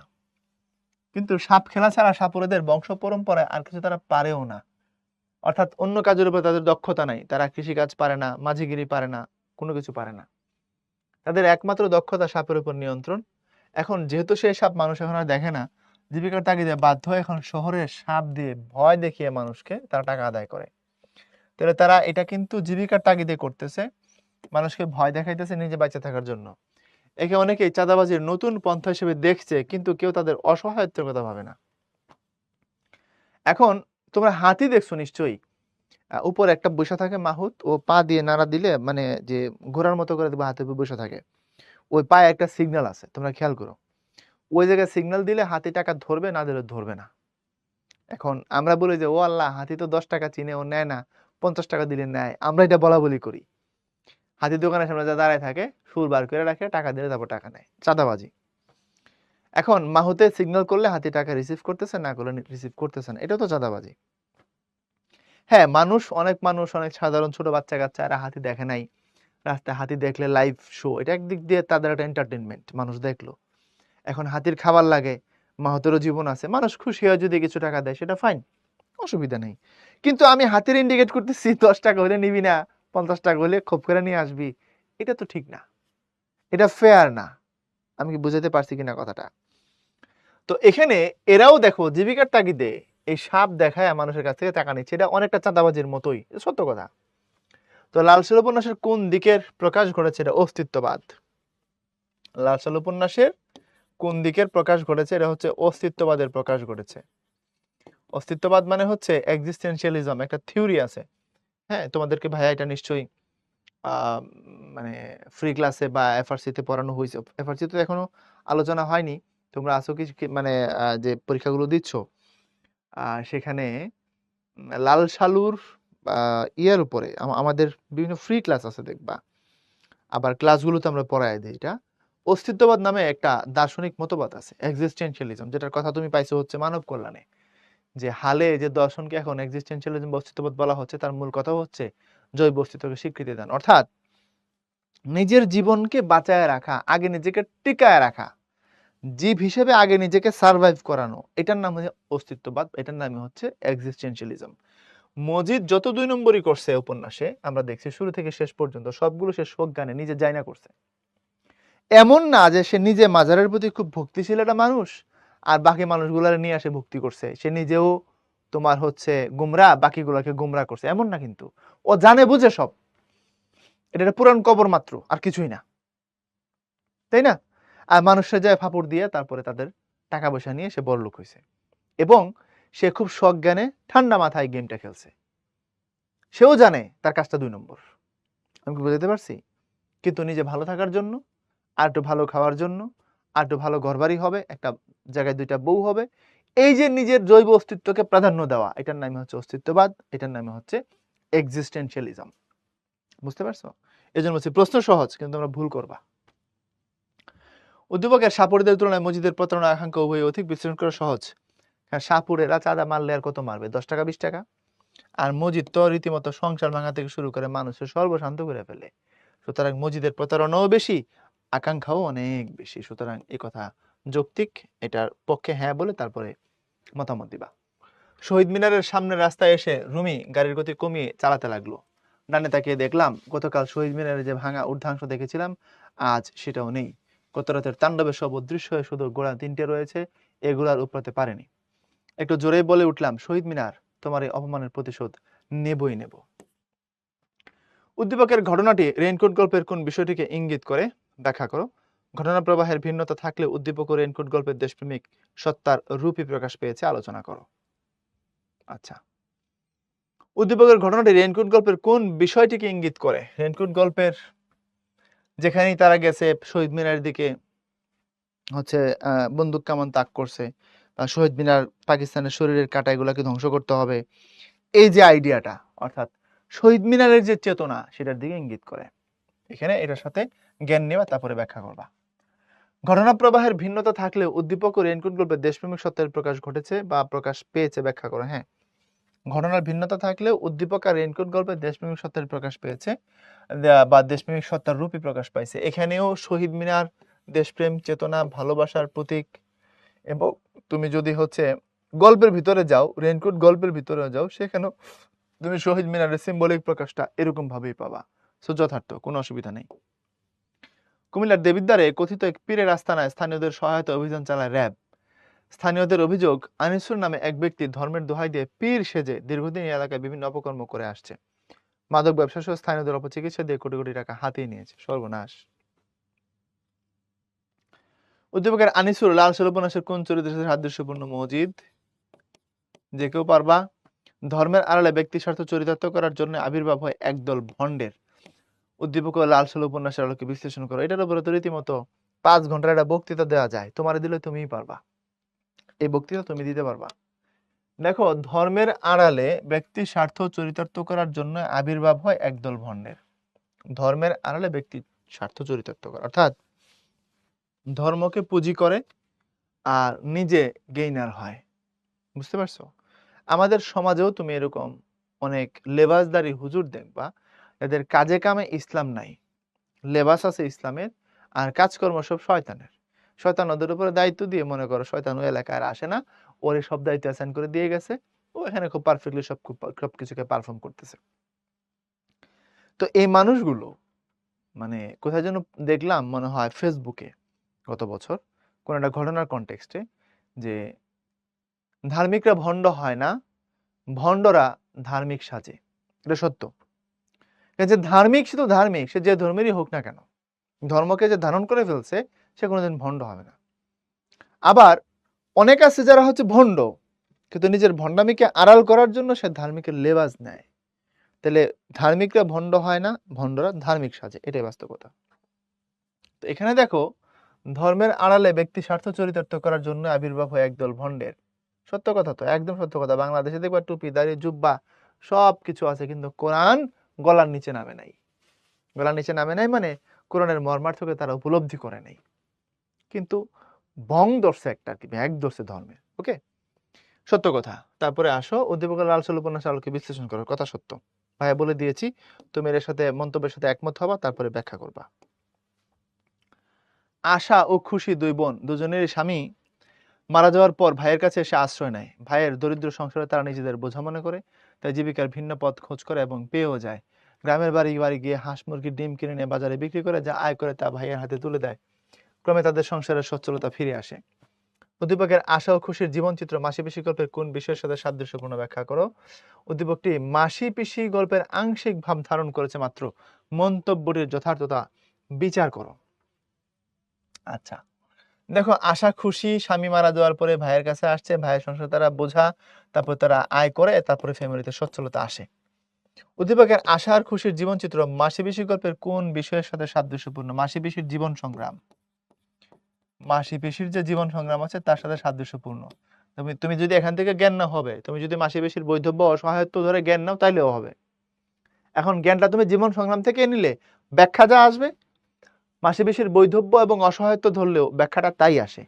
কিন্তু সাপ খেলা ছাড়া সাপুড়েদের বংশ পরম্পরায় আর কিছু তারা পারেও না। অর্থাৎ অন্য কাজের উপর তাদের দক্ষতা নাই, তারা কৃষিকাজ পারে না, মাঝিগিরি পারে না, কোনো কিছু পারে না। তাদের একমাত্র দক্ষতা সাপের উপর নিয়ন্ত্রণ। এখন যেহেতু সেই সাপ মানুষ এখন আর দেখে না, জীবিকার তাগিদে বাধ্য হয়ে এখন শহরে সাপ দিয়ে ভয় দেখিয়ে মানুষকে তারা টাকা আদায় করে। তাহলে তারা এটা কিন্তু জীবিকার তাগিদে করতেছে, মানুষকে ভয় দেখাইতেছে নিজে বেঁচে থাকার জন্য। একে অনেকেই চাঁদাবাজির নতুন পন্থা হিসেবে দেখছে, কিন্তু কেউ তাদের অসহায়ত্বের কথা ভাবে না। এখন তোমরা হাতি দেখছো নিশ্চয়ই, উপরে একটা বসে থাকে মাহুত, ও পা দিয়ে নাড়া দিলে মানে যে ঘোড়ার মতো করে হাতি বসে থাকে, ওই পায়ে একটা সিগন্যাল আছে, তোমরা খেয়াল করো। ওই জায়গায় সিগন্যাল দিলে হাতি টাকা ধরবে, না দিলে ধরবে না। এখন আমরা বলি যে ও আল্লাহ, হাতি তো 10 টাকা চিনে, ও নেয় না, 50 টাকা দিলে নেয়, আমরা এটা বলা বলি করি। হাতির দোকানের সামনে যা দাঁড়ায় থাকে, সুর বার করে রাখে, টাকা দিলে তারপর টাকা নেয়, চাঁদাবাজি। এখন মাহুতে সিগন্যাল করলে হাতি টাকা রিসিভ করতেছে, না করলে রিসিভ করতেছে না, এটা তো চাঁদাবাজি। হ্যাঁ, অনেক মানুষ, অনেক সাধারণ ছোট বাচ্চা কাচ্চা এরা হাতি দেখে নাই, রাস্তায় হাতি দেখলে লাইভ শো, এটা একদিক দিয়ে তাদের একটা এন্টারটেনমেন্ট, মানুষ দেখলো। এখন হাতির খাবার লাগে, মাহুতেরও জীবন আছে, মানুষ খুশি হয় যদি কিছু টাকা দেয়, সেটা ফাইন, অসুবিধা নেই। কিন্তু আমি হাতির ইন্ডিকেট করতেছি 10 টাকা হলে নিবি না, 50 টাকা হলে খোপ করে নিয়ে আসবি, এটা তো ঠিক না, এটা ফেয়ার না। আমি কি বুঝাতে পারছি কিনা কথাটা? তো এখানে এরাও দেখো জীবিকার তাগিদে এই সাপ দেখায় মানুষের কাছ থেকে টাকা নিচ্ছে, এটা অনেকটা চাঁদাবাজির মতোই, সত্য কথা। তো লাল সাল উপন্যাসের কোন দিকের প্রকাশ ঘটেছে? এটা অস্তিত্ববাদ। লাল সাল উপন্যাসের কোন দিকের প্রকাশ ঘটেছে? এটা হচ্ছে অস্তিত্ববাদের প্রকাশ ঘটেছে। অস্তিত্ববাদ মানে হচ্ছে এক্সিস্টেন্সিয়ালিজম, একটা থিওরি আছে। হ্যাঁ, তোমাদেরকে ভাইয়া এটা নিশ্চয়ই মানে ফ্রি ক্লাসে বা এফআরসি তে পড়ানো হয়েছে। এফআরসি তো এখনো আলোচনা হয়নি, তোমরা আসো কি মানে যে পরীক্ষাগুলো দিচ্ছ, সেখানে লাল সালুর ইয়ার উপরে আমাদের বিভিন্ন ফ্রি ক্লাস আছে দেখবা, আবার ক্লাসগুলোতে আমরা পড়াই দিই। এটা অস্তিত্ববাদ নামে একটা দার্শনিক মতবাদ আছে, এক্সিস্টেন্সিয়ালিজম, যেটার কথা তুমি পাইছো হচ্ছে মানব কল্যাণে। যে হালে যে দর্শনকে এখন এক্সিস্টেন্সিয়ালিজম বা অস্তিত্ববাদ বলা হচ্ছে, তার মূল কথা হচ্ছে জৈব অস্তিত্বকে স্বীকৃতি দান, অর্থাৎ নিজের জীবনকে বাঁচায় রাখা, আগে নিজেকে টিকায় রাখা, জীব হিসেবে আগে নিজেকে সার্ভাইভ করানো, এটার নাম হচ্ছে অস্তিত্ববাদ, এটার নামই হচ্ছে এক্সিস্টেন্সিয়ালিজম। মজিদ যত 2 নম্বরই করছে উপন্যাসে, আমরা দেখছি শুরু থেকে শেষ পর্যন্ত সবগুলো সে সজ্ঞানে নিজে যাই না করছে। এমন না যে সে নিজে মাজারের প্রতি খুব ভক্তিশীল একটা মানুষ আর বাকি মানুষগুলার নিয়ে আসে ভক্তি করছে, সে নিজেও তোমার হচ্ছে গুমরা, বাকিগুলোকে গুমরা করছে, এমন না। কিন্তু ও জানে বুঝে সব, এটা একটা পুরান কবর মাত্র, আর কিছুই না, তাই না? আর মানুষের যায় ফাপড় দিয়ে তারপরে তাদের টাকা পয়সা নিয়ে সে বড়লোক হয়েছে, এবং সে খুব সজ্ঞানে ঠান্ডা মাথায় গেমটা খেলছে। সেও জানে তার কাজটা 2 নম্বর। আমি কি বুঝাতে পারছি? কিন্তু নিজে ভালো থাকার জন্য, আর একটু ভালো খাওয়ার জন্য, আর একটু ভালো ঘরবাড়ি হবে, একটা জায়গায় 2টা বউ হবে। এই যে নিজের জৈব অস্তিত্বকে প্রাধান্য দেওয়া, এটার নামই হচ্ছে অস্তিত্ববাদ, এটার নামই হচ্ছে এক্সিস্টেনশিয়ালিজম। বুঝতে পারছো? এজন্য বলছি প্রশ্ন সহজ কিন্তু তোমরা ভুল করবা। উদ্দীপকের সাপুড়েদের তুলনায় মজিদের প্রতারণা আকাঙ্ক্ষা উভয় অধিক বিশ্লেষণ করা সহজ। কারণ সাপুড়েরা চাঁদা মারলে আর কত মারবে? 10 টাকা 20 টাকা। আর মজিদ তো রীতিমতো সংসার ভাঙা থেকে শুরু করে মানুষের সর্বশান্ত করে ফেলে। সুতরাং মজিদের প্রতারণাও বেশি, আকাঙ্ক্ষাও অনেক বেশি। সুতরাং এই কথা যৌক্তিক, এটার পক্ষে হ্যাঁ বলে তারপরে মতামত দিবা। শহীদ মিনারের সামনের রাস্তায় এসে রুমি গাড়ির গতি কমিয়ে চালাতে লাগলো। ডানে তাকিয়ে দেখলাম গতকাল শহীদ মিনারে যে ভাঙা ঊর্ধ্বাংশ দেখেছিলাম আজ সেটাও নেই। গত রাতের তাণ্ডবে সব অদৃশ্য হয়ে শুধু গোড়া 3টে রয়েছে, এগুলার উপরাতে পারেনি। একটু জোরেই বলে উঠলাম, শহীদ মিনার, তোমার এই অপমানের প্রতিশোধ নেবই নেব। উদ্দীপকের ঘটনাটি রেইনকোট গল্পের কোন বিষয়টিকে ইঙ্গিত করে? ব্যাখ্যা করো। ঘটনা প্রবাহের ভিন্নতা থাকলে উদ্দীপক ও রেইনকোট গল্পের দেশপ্রেমিক সত্তার রূপই প্রকাশ পেয়েছে, আলোচনা করো। আচ্ছা, উদ্দীপকের ঘটনাটি রেইনকোট গল্পের কোন বিষয়টিকে ইঙ্গিত করে? রেইনকোট গল্পের যেখানেই তারা গেছে শহীদ মিনারের দিকে হচ্ছে বন্দুক কামান তাক করছে, শহীদ মিনার পাকিস্তানের শরীরের কাটা এগুলাকে ধ্বংস করতে হবে, এই যে আইডিয়াটা, অর্থাৎ শহীদ মিনারের যে চেতনা সেটার দিকে ইঙ্গিত করে। এখানে এটার সাথে জ্ঞান নেওয়া, তারপরে ব্যাখ্যা করবা। ঘটনা প্রবাহের ভিন্নতা থাকলেও উদ্দীপক ও রেইনকোট গল্পে দেশপ্রেমিক সত্তার প্রকাশ ঘটেছে বা প্রকাশ পেয়েছে, ব্যাখ্যা করো। হ্যাঁ, ঘটনার ভিন্নতা থাকলেও উদ্দীপক আর রেইনকোট গল্পে দেশপ্রেমিক সত্তার প্রকাশ পেয়েছে বা দেশপ্রেমিক সত্তার রূপই প্রকাশ পাইছে। এখানেও শহীদ মিনার দেশপ্রেম, চেতনা, ভালোবাসার প্রতীক। এবং তুমি যদি হচ্ছে গল্পের ভিতরে যাও, রেইনকোট গল্পের ভিতরে যাও, সেখানেও তুমি শহীদ মিনারের সিম্বলিক প্রকাশটা এরকম ভাবেই পাবা। সো যথার্থ, কোনো অসুবিধা নেই। কুমিল্লার দেবিদ্বারে কথিত এক পীরের আস্তানায় স্থানীয়দের সহায়তা অভিযান চালায় র্যাব। স্থানীয়দের অভিযোগ, আনিসুর নামে এক ব্যক্তি ধর্মের দোহাই দিয়ে পীর সেজে দীর্ঘদিন এই এলাকায় বিভিন্ন অপকর্ম করে আসছে। মাদক ব্যবসা সহ স্থানীয়দের অপচিকিৎসা দিয়ে কোটি কোটি টাকা হাতিয়ে নিয়েছে। সর্বনাশ। উদ্দীপকের আনিসুর লাল সাল উপন্যাসের কোন চরিত্রের সাথে সাদৃশ্যপূর্ণ? মজিদ। যে কেউ পারবা। ধর্মের আড়ালে ব্যক্তি স্বার্থ চরিতার্থ করার জন্য আবির্ভাব হয় একদল ভণ্ডের। উদ্দীপক লাল সাল উপন্যাসের আলোকে বিশ্লেষণ করো। এটার উপরে তো রীতিমতো 5 ঘন্টার একটা বক্তৃতা দেওয়া যায়, তোমার দিলে তুমিই পারবা, এই বক্তৃতা তুমি দিতে পারবা। দেখো, ধর্মের আড়ালে ব্যক্তি স্বার্থ চরিতার্থ করার জন্য আবির্ভাব হয় একদল ভণ্ডের। ধর্মের আড়ালে ব্যক্তি স্বার্থ চরিতার্থ করে, অর্থাৎ ধর্মকে পুঁজি করে আর নিজে গেইনার হয়। বুঝতে পারছো? আমাদের সমাজেও তুমি এরকম অনেক লেবাসদারি হুজুর দেখবা, এদের কাজে কামে ইসলাম নাই, লেবাস আছে ইসলামের, আর কাজকর্ম সব শয়তানের। শয়তান ওদের উপরে দায়িত্ব দিয়ে, মনে করো শয়তান ওই এলাকায় আর আসে না, ওর সব দায়িত্ব অ্যাসাইন করে দিয়ে গেছে, ও এখানে খুব পারফেক্টলি সবকিছুকে পারফর্ম করতেছে। তো এই মানুষগুলো মানে কোথায় যেন দেখলাম, মনে হয় ফেসবুকে গত বছর কোন একটা ঘটনার কনটেক্সটে, যে ধার্মিকরা ভণ্ড হয় না, ভণ্ডরা ধার্মিক সাজে। এটা সত্য। যে ধার্মিক সে তো ধার্মিক, সে যে ধর্মেরই হোক না কেন, ধর্মকে যে ধারণ করে ফেলছে সে কোনোদিন ভণ্ড হবে না। আবার অনেক আছে যারা হচ্ছে ভণ্ড, কিন্তু নিজের ভণ্ডামিকে আড়াল করার জন্য সে ধার্মিকের লেবাস নেয়। তাহলে ধার্মিকরা ভণ্ড হয় না, ভণ্ডরা ধার্মিক সাজে, এটাই বাস্তবতা। তো এখানে দেখো, ধর্মের আড়ালে ব্যক্তি স্বার্থ চরিতার্থ করার জন্য আবির্ভাব হয় একদল ভণ্ডের। সত্য কথা তো, একদম সত্য কথা। বাংলাদেশে দেখবা টুপি, দাড়ি, জুব্বা সব কিছু আছে, কিন্তু কোরআন গলার নিচে নামে নাই। গলার নিচে নামে নাই মানে কোরআনের মর্মার্থকে তারা উপলব্ধি করে নাই, কিন্তু বং ধরছে একটা, কি ব্যাগ ধরছে ধর্মের। ওকে, সত্য কথা। তারপরে আসো, উদ্দীপক লাল সাল উপন্যাস আলোকে বিশ্লেষণ করো। কথা সত্য, ভাইয়া বলে দিয়েছি, তুমি এর সাথে মন্তব্যের সাথে একমত হবা, তারপরে ব্যাখ্যা করবা। আশা ও খুশি দুই বোন, দুজনেরই স্বামী মারা যাওয়ার পর ভাইয়ের কাছে এসে আশ্রয় নেয়। ভাইয়ের দরিদ্র সংসারে তারা নিজেদের বোঝা মনে করে, তাই জীবিকার ভিন্ন পথ খোঁজ করে এবং পেয়েও যায়। গ্রামের বাড়ি বাড়ি গিয়ে হাঁস মুরগির ডিম কিনে নিয়ে বাজারে বিক্রি করে যা আয় করে তা ভাইয়ের হাতে তুলে দেয়। ক্রমে তাদের সংসারের সচ্ছলতা ফিরে আসে। উদ্দীপকের আশা ও খুশির জীবনচিত্র মাসি পিসি গল্পের কোন বিষয়ের সাথে সাদৃশ্যপূর্ণ? ব্যাখ্যা করো। উদ্দীপকটি মাসি পিসি গল্পের আংশিক ভাব ধারণ করেছে মাত্র, মন্তব্যটির যথার্থতা বিচার করো। আচ্ছা, দেখো, আশা খুশি স্বামী মারা যাওয়ার পরে ভাইয়ের কাছে আসছে, ভাইয়ের সংসারে তারা বোঝা, তারপর তারা আয় করে, তারপরে ফ্যামিলিতে সচ্ছলতা আসে। উদ্দীপকের আশা আর খুশির জীবনচিত্র মাসি পিসি গল্পের কোন বিষয়ের সাথে সাদৃশ্যপূর্ণ? মাসি পিসির জীবন সংগ্রাম, মাসি পিসির যে জীবন সংগ্রাম আছে তার সাথে সাদৃশ্যপূর্ণ। তুমি তুমি যদি এখান থেকে জ্ঞান না হবে, তুমি যদি মাসি পিসির বৈধব্য অসহায়ত্ব ধরে জ্ঞান নাও তাইলেও হবে। এখন জ্ঞানটা তুমি জীবন সংগ্রাম থেকে নিলে ব্যাখ্যা যা আসবে, মাসি পিসির বৈধব্য এবং অসহায়ত্ব ধরলেও ব্যাখ্যাটা তাই আসে।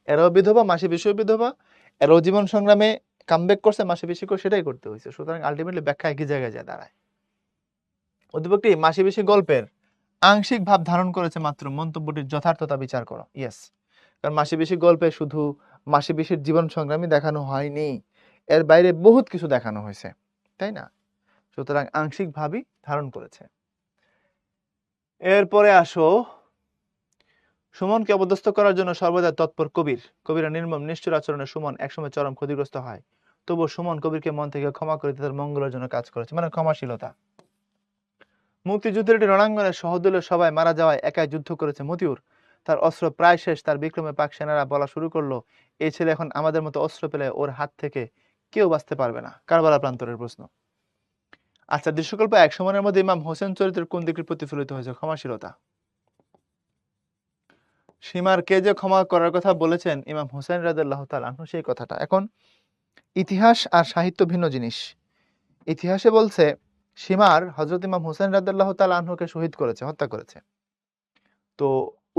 এরাও বিধবা, মাসি পিসিও বিধবা, এরাও জীবন সংগ্রামে কামব্যাক করছে, মাসি পিসিকেও সেটাই করতে হয়েছে। সুতরাং আলটিমেটলি ব্যাখ্যা একই জায়গায় যায় দাঁড়ায়। উদ্দীপকটি মাসি পিসি গল্পের আংশিক ভাব ধারণ করেছে মাত্র, মন্তব্যটির যথার্থতা বিচার করো। ইয়েস, কারণ মাসি পিসি গল্পে শুধু মাসি পিসির জীবন সংগ্রামই দেখানো হয়নি, এর বাইরে বহুত কিছু দেখানো হয়েছে, তাই না? সুতরাং আংশিক ভাবই ধারণ করেছে। এরপরে আসো, সুমনকে অপদস্থ করার জন্য সর্বদা তৎপর কবির। কবিরা নির্মম নিষ্ঠুর আচরণে সুমন একসময় চরম ক্ষতিগ্রস্ত হয়, তবুও সুমন কবিরকে মন থেকে ক্ষমা করে তাদের মঙ্গলের জন্য কাজ করেছে, মানে ক্ষমাশীলতা। মুক্তিযুদ্ধের একটি রণাঙ্গনে সহদলীয় সবাই মারা যাওয়ায় একাই যুদ্ধ করেছে মতিউর। তার অস্ত্র প্রায় শেষ, তার বিক্রমে পাক সেনারা বলা শুরু করলো, এই ছেলে এখন আমাদের মতো অস্ত্র পেলে ওর হাত থেকে কেউ বাঁচতে পারবে না। কারবালা প্রান্তরের প্রশ্ন। আচ্ছা, দৃশ্যকল্প এক সময়ের মধ্যে ইমাম হোসেন চরিত্রের কোন দিকটি প্রতিফলিত হয়েছে? ক্ষমাশীলতা। সীমারকে যে ক্ষমা করার কথা বলেছেন ইমাম হোসেন রাদিয়াল্লাহু তাআলা আনহু, সেই কথাটা। এখন ইতিহাস আর সাহিত্য ভিন্ন জিনিস। ইতিহাসে বলছে সীমার হযরত ইমাম হোসেন রাদিয়াল্লাহু তাআলা আনহুকে শহীদ করেছে, হত্যা করেছে। তো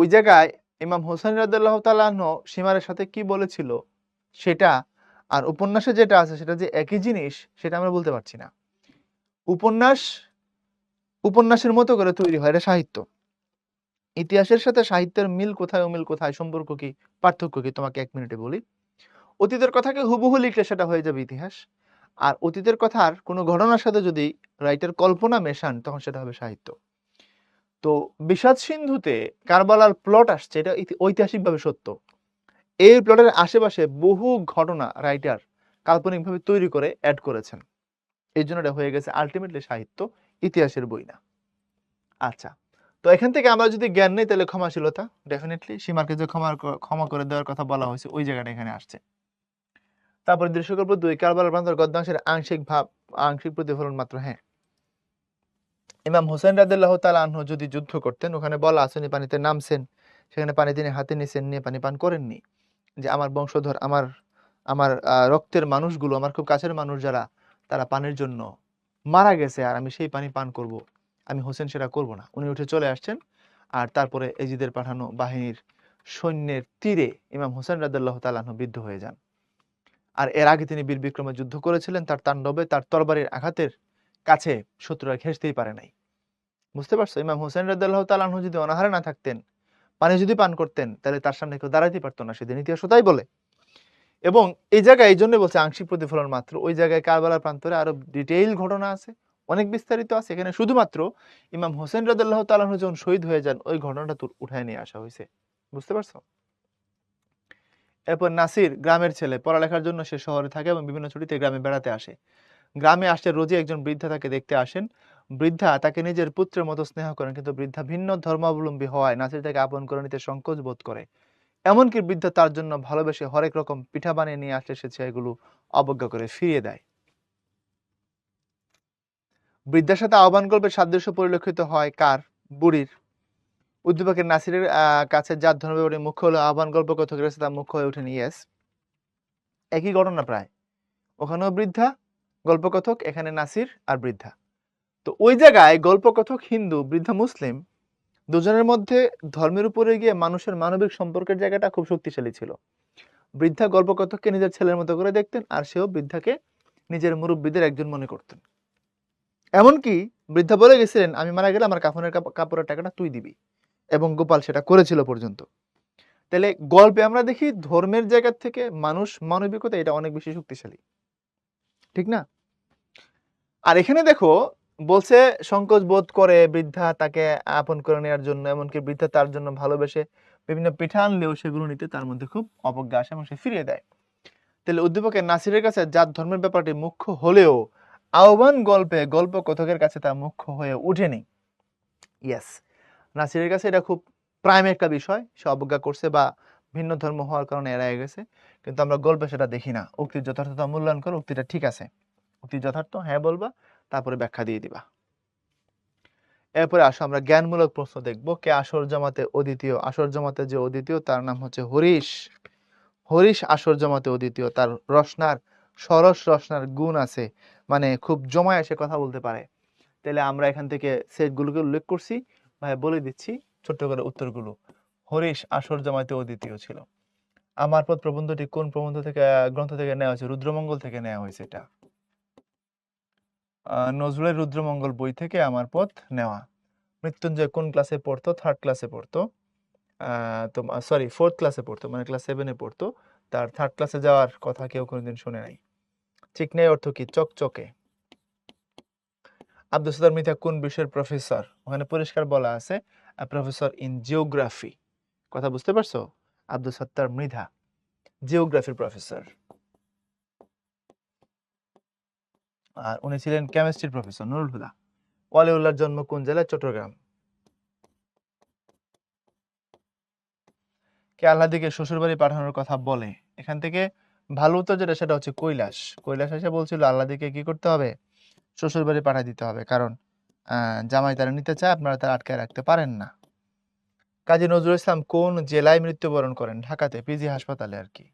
ওই জায়গায় ইমাম হোসেন রাদিয়াল্লাহু তাআলা আনহু সীমারের সাথে কি বলেছিল সেটা আর উপন্যাসে যেটা আছে সেটা যে একই জিনিস সেটা আমরা বলতে পারছি না। উপন্যাস উপন্যাসের মতো করে তৈরি হয়, এটা সাহিত্য। ইতিহাসের সাথে সাহিত্যের মিল কোথায়, অমিল কোথায়, সম্পর্ক কি, পার্থক্য কি, তোমাকে 1 মিনিটে বলি। অতীতের কথাকে হুবহু লিখলে সেটা হয়ে যাবে ইতিহাস, আর অতীতের কথার কোনো ঘটনার সাথে যদি রাইটার কল্পনা মেশান তখন সেটা হবে সাহিত্য। তো বিষাদ সিন্ধুতে কারবালার প্লট আসছে, এটা ঐতিহাসিকভাবে সত্য। এই প্লটের আশেপাশে বহু ঘটনা রাইটার কাল্পনিকভাবে তৈরি করে অ্যাড করেছেন, এই জন্য এটা হয়ে গেছে আলটিমেটলি সাহিত্য, ইতিহাসের বই না। আচ্ছা, তো এখান থেকে আমরা যদি জ্ঞান নেই তাহলে ক্ষমাশীলতা, ডেফিনেটলি সীমাকে যে ক্ষমা করে দেওয়ার কথা বলা হয়েছে ওই জায়গাটা এখানে আসছে। তারপরে দৃশ্যকল্প 2 কারবালার প্রান্তর গদ্যাংশের আংশিক প্রতিফলন মাত্র। হ্যাঁ, ইমাম হোসেন রাদিয়াল্লাহু তাআলা আনহু যদি যুদ্ধ করতেন, ওখানে বলা আছে উনি পানিতে নামছেন, সেখানে পানি তিনি হাতে নিছেন, নিয়ে পানি পান করেননি। যে আমার বংশধর, আমার আমার রক্তের মানুষগুলো, আমার খুব কাছের মানুষ যারা, তারা পানির জন্য মারা গেছে আর আমি সেই পানি পান করব, আমি হোসেন সেটা করব না। উনি উঠে চলে আসছেন, আর তারপরে এজিদের পাঠানো বাহিনীর সৈন্যের তীরে ইমাম হোসেন রাদিয়াল্লাহু তাআলা আনহু বিদ্ধ হয়ে যান। আর এর আগে তিনি বীর বিক্রমে যুদ্ধ করেছিলেন, তার তাণ্ডবে, তার তরবারির আঘাতের কাছে শত্রুরা ঘেঁষতেই পারে নাই। বুঝতে পারছো? ইমাম হোসেন রাদিয়াল্লাহু তাআলা আনহু যদি অনাহারে না থাকতেন, পানি যদি পান করতেন, তাহলে তার সামনে কেউ দাঁড়াইতে পারতো না, সেদিন ইতিহাস তাই বলে। এবং এই জায়গায় এই জন্য বলছে আংশিক প্রতিফলন মাত্র। ওই জায়গায় কারবালার প্রান্তরে আরো ডিটেইল ঘটনা আছে, অনেক বিস্তারিত আছে। এখানে শুধুমাত্র ইমাম হোসেন রাদিয়াল্লাহু তাআলা আনহু যখন শহীদ হয়ে যান ওই ঘটনাটা উঠায় নিয়ে আসা হয়েছে। বুঝতে পারছো? এরপর নাসির গ্রামের ছেলে, পড়ালেখার জন্য সে শহরে থাকে এবং বিভিন্ন ছুটিতে গ্রামে বেড়াতে আসে। গ্রামে আসলে রোজই একজন বৃদ্ধা তাকে দেখতে আসেন। বৃদ্ধা তাকে নিজের পুত্রের মতো স্নেহ করেন, কিন্তু বৃদ্ধা ভিন্ন ধর্মাবলম্বী হওয়ায় নাসির তাকে আপন করে নিতে সংকোচ বোধ করে। এমনকি বৃদ্ধা তার জন্য ভালোবেসে হরেক রকম পিঠা বানিয়ে নিয়ে আসলে সে এগুলো অবজ্ঞা করে ফিরিয়ে দেয়। বৃদ্ধার সাথে আহ্বান গল্পের সাদৃশ্য পরিলক্ষিত হয় কার? বুড়ির। উদ্দীপকের নাসিরের কাছে যার ধর্মের মুখ্য হলো আহ্বান গল্প কথকের কাছে তার মুখ্য হয়ে ওঠেন। ইয়েস, একই ঘটনা প্রায়। ওখানেও বৃদ্ধা গল্পকথক, এখানে নাসির আর বৃদ্ধা। তো ওই জায়গায় গল্পকথক হিন্দু, বৃদ্ধা মুসলিম, দুজনের মধ্যে ধর্মের উপরে গিয়ে মানুষের মানবিক সম্পর্কের জায়গাটা খুব শক্তিশালী ছিল। বৃদ্ধা গল্পকথককে নিজের ছেলের মতো করে দেখতেন, আর সেও বৃদ্ধাকে নিজের মুরব্বীদের একজন মনে করতেন। এমনকি বৃদ্ধা বলে গেছিলেন, আমি মারা গেলে আমার কাফনের কাপড়ের টাকাটা তুই দিবি, এবং গোপাল সেটা করেছিল পর্যন্ত। তাহলে গল্পে আমরা দেখি ধর্মের জায়গা থেকে মানুষ মানবিকতা এটা অনেক বেশি শক্তিশালী, ঠিক না? আর এখানে দেখো বলছে সংকোচ বোধ করে বৃদ্ধা তাকে আপন করে নেওয়ার জন্য, এমনকি বৃদ্ধা তার জন্য ভালোবেসে বিভিন্ন পিঠা আনলেও সেগুলো নিতে তার মধ্যে খুব অবজ্ঞা আসে এবং সে ফিরিয়ে দেয়। তাহলে উদ্দীপকের নাসিরের কাছে জাত ধর্মের ব্যাপারটি মুখ্য হলেও আহ্বান গল্পে গল্প কথকের কাছে তা মুখ্য হয়ে উঠেনি। ইয়েস, নাসিরের কাছে এটা খুব প্রাইম একটা বিষয়, সে অবজ্ঞা করছে বা ভিন্ন ধর্ম হওয়ার কারণে এড়ায় গেছে, কিন্তু আমরা গল্পে সেটা দেখি না। উক্তির যথার্থতা মূল্যায়ন করে, উক্তিটা ঠিক আছে, উক্তি যথার্থ, হ্যাঁ বলবা, তারপরে ব্যাখ্যা দিয়ে দিবা। এরপরে আসো আমরা জ্ঞানমূলক প্রশ্ন দেখব। কে আসর জামাতে অদ্বিতীয়? আসর জামাতে যে অদ্বিতীয় তার নাম হচ্ছে হরিশ। হরিশ আসর জামাতে অদ্বিতীয়। তার রসনার, সরস রসনার গুণ আছে, মানে খুব জমায় এসে কথা বলতে পারে। তাহলে আমরা এখান থেকে সেটগুলোকে উল্লেখ করছি, ভাই বলে দিচ্ছি ছোট্ট করে উত্তরগুলো। হরিশ আসর জামাতে অদ্বিতীয় ছিল। আমার পথ প্রবন্ধটি কোন প্রবন্ধ থেকে, গ্রন্থ থেকে নেওয়া হয়েছে? রুদ্রমঙ্গল থেকে নেওয়া হয়েছে। এটা নজরুলের রুদ্রমঙ্গল বই থেকে আমার পথ নেওয়া। মৃত্যুঞ্জয় কোন ক্লাসে পড়তো? 3rd ক্লাসে পড়তো। তোমার সরি 4th ক্লাসে পড়তো, মানে ক্লাস 7-এ পড়তো। তার 3rd ক্লাসে যাওয়ার কথা কেউ কোনোদিন শুনে নাই। চিকনাই অর্থ কি? চকচকে। আব্দুল সাত্তার মৃধা কোন বিষয়ের প্রফেসর? ওখানে পরিষ্কার বলা আছে প্রফেসর ইন জিওগ্রাফি। কথা বুঝতে পারছো? আব্দুল সাত্তার মৃধা জিওগ্রাফির প্রফেসর। আর উনি ছিলেন কেমিস্ট্রির প্রফেসর। নুরুল হুদা ওয়ালিউল্লাহর জন্ম কোন জেলায়? চট্টগ্রাম। কে আল্লাদিকে শ্বশুরবাড়ি পাঠানোর কথা বলে? এখান থেকে ভালো উত্তর যেটা সেটা হচ্ছে কৈলাস। কৈলাস এসে বলছিল আল্লাদিকে কি করতে হবে? শ্বশুরবাড়ি পাঠিয়ে দিতে হবে, কারণ জামাই তারা নিতে চায়, আপনারা তারা আটকায় রাখতে পারেন না। কাজী নজরুল ইসলাম কোন জেলায় মৃত্যুবরণ করেন? ঢাকাতে, পিজি হাসপাতালে আর কি।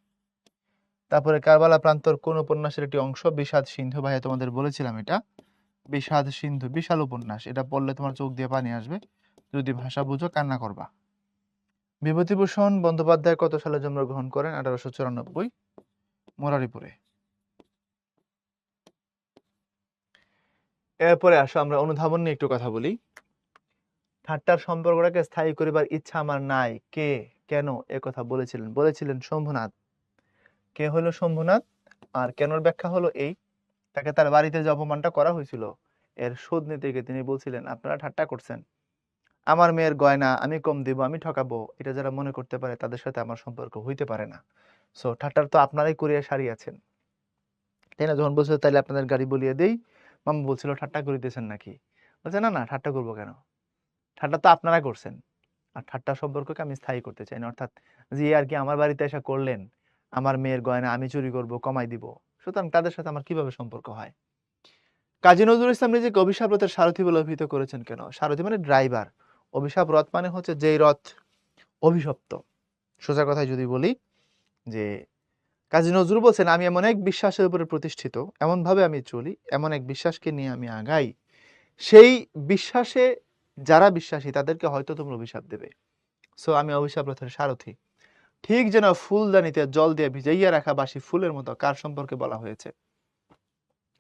তারপরে কারবালা প্রান্তর কোন উপন্যাসের একটি অংশ? বিষাদ সিন্ধু। ভাইয়া তোমাদের বলেছিলাম এটা, বিষাদ সিন্ধু বিশাল উপন্যাস। এটা পড়লে তোমার চোখ দিয়ে পানি আসবে, যদি ভাষা বুঝো কান্না করবা। বিভূতিভূষণ বন্দ্যোপাধ্যায় কত সালে জন্মগ্রহণ করেন? 1894, মুরারিপুরে। এরপরে আসো আমরা অনুধাবন নিয়ে একটু কথা বলি। ঠাট্টার সম্পর্কটাকে স্থায়ী করিবার ইচ্ছা আমার নাই। কে, কেন এ কথা বলেছিলেন? বলেছিলেন শম্ভুনাথ। কে হলো শম্ভুনাথ? আর কেনর ব্যাখ্যা হলো এই, তাকে তার বাড়িতে যে অপমানটা করা হয়েছিল এর শোধ নিতে গিয়ে তিনি বলছিলেন আপনারা ঠাট্টা করছেন, আমার মেয়ের গয়না আমি কম দিব, আমি ঠকাবো, এটা যারা মনে করতে পারে তাদের সাথে আমার সম্পর্ক হইতে পারে না। সো ঠাট্টার তো আপনারাই করিয়া সারিয়াছেন, তাই না? যখন বলছিল তাইলে আপনাদের গাড়ি বলিয়ে দেই, মামা বলছিল ঠাট্টা করিতেছেন নাকি? বলছে না না, ঠাট্টা করবো কেন, ঠাট্টা তো আপনারা করছেন, আর ঠাট্টা সম্পর্ককে আমি স্থায়ী করতে চাই না। অর্থাৎ যে আর কি আমার বাড়িতে এসে করলেন, আমার মেয়ের গয়না আমি চুরি করব, কমাই দিব, সুতরাং তাদের সাথে আমার কিভাবে সম্পর্ক হয়? কাজী নজরুল ইসলাম নিজেকে অভিশাপ রথের সারথি বলে অভিহিত করেছেন কেন? সারথি মানে ড্রাইভার, অভিশাপ রথ মানে হচ্ছে যেই রথ অভিশপ্ত। সোজা কথায় যদি বলি যে কাজী নজরুল বলছেন আমি এমন এক বিশ্বাসের উপরে প্রতিষ্ঠিত, এমন ভাবে আমি চলি, এমন এক বিশ্বাসকে নিয়ে আমি আগাই, সেই বিশ্বাসে যারা বিশ্বাসী তাদেরকে হয়তো তোমরা অভিশাপ দেবে। সো আমি অভিশাপ রথের সারথি। ঠিক যেন ফুলদানিতে জল দিয়ে ভিজাইয়া রাখা বাসি ফুলের মতো। কার সম্পর্কে বলা হয়েছে?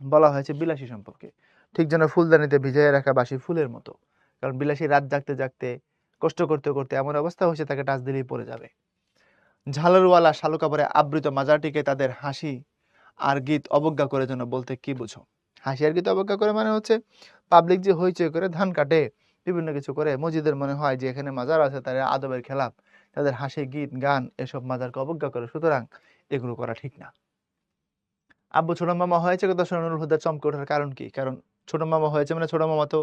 বলা হয়েছে বিলাসী সম্পর্কে। ঠিক যেন ফুলদানিতে ভিজাইয়া রাখা বাসি ফুলের মতো, কারণ বিলাসী রাত জাগতে জাগতে কষ্ট করতে করতে এমন অবস্থা হয়েছে তাকে টাচ দিলেই পড়ে যাবে। ঝালরওয়ালা শালু কাপড়ে আবৃত মাজারটিকে তাদের হাসি আর গীত অবজ্ঞা করে যেন বলতে কি বুঝো? হাসি আর গীত অবজ্ঞা করে মানে হচ্ছে পাবলিক যে হইচই করে ধান কাটে বিভিন্ন কিছু করে, মসজিদের মনে হয় যে এখানে মাজার আছে তারা আদবের খেলাপ, তাদের হাসি গীত গান এসব মাজারকে অবজ্ঞা করে, সুতরাং এগুলো করা ঠিক না। আব্বু ছোট মামা হয়েছে কথা শুনে নুরুল হুদার চমকে ওঠার কারণ কি? কারণ ছোট মামা হয়েছে মানে ছোট মামা তো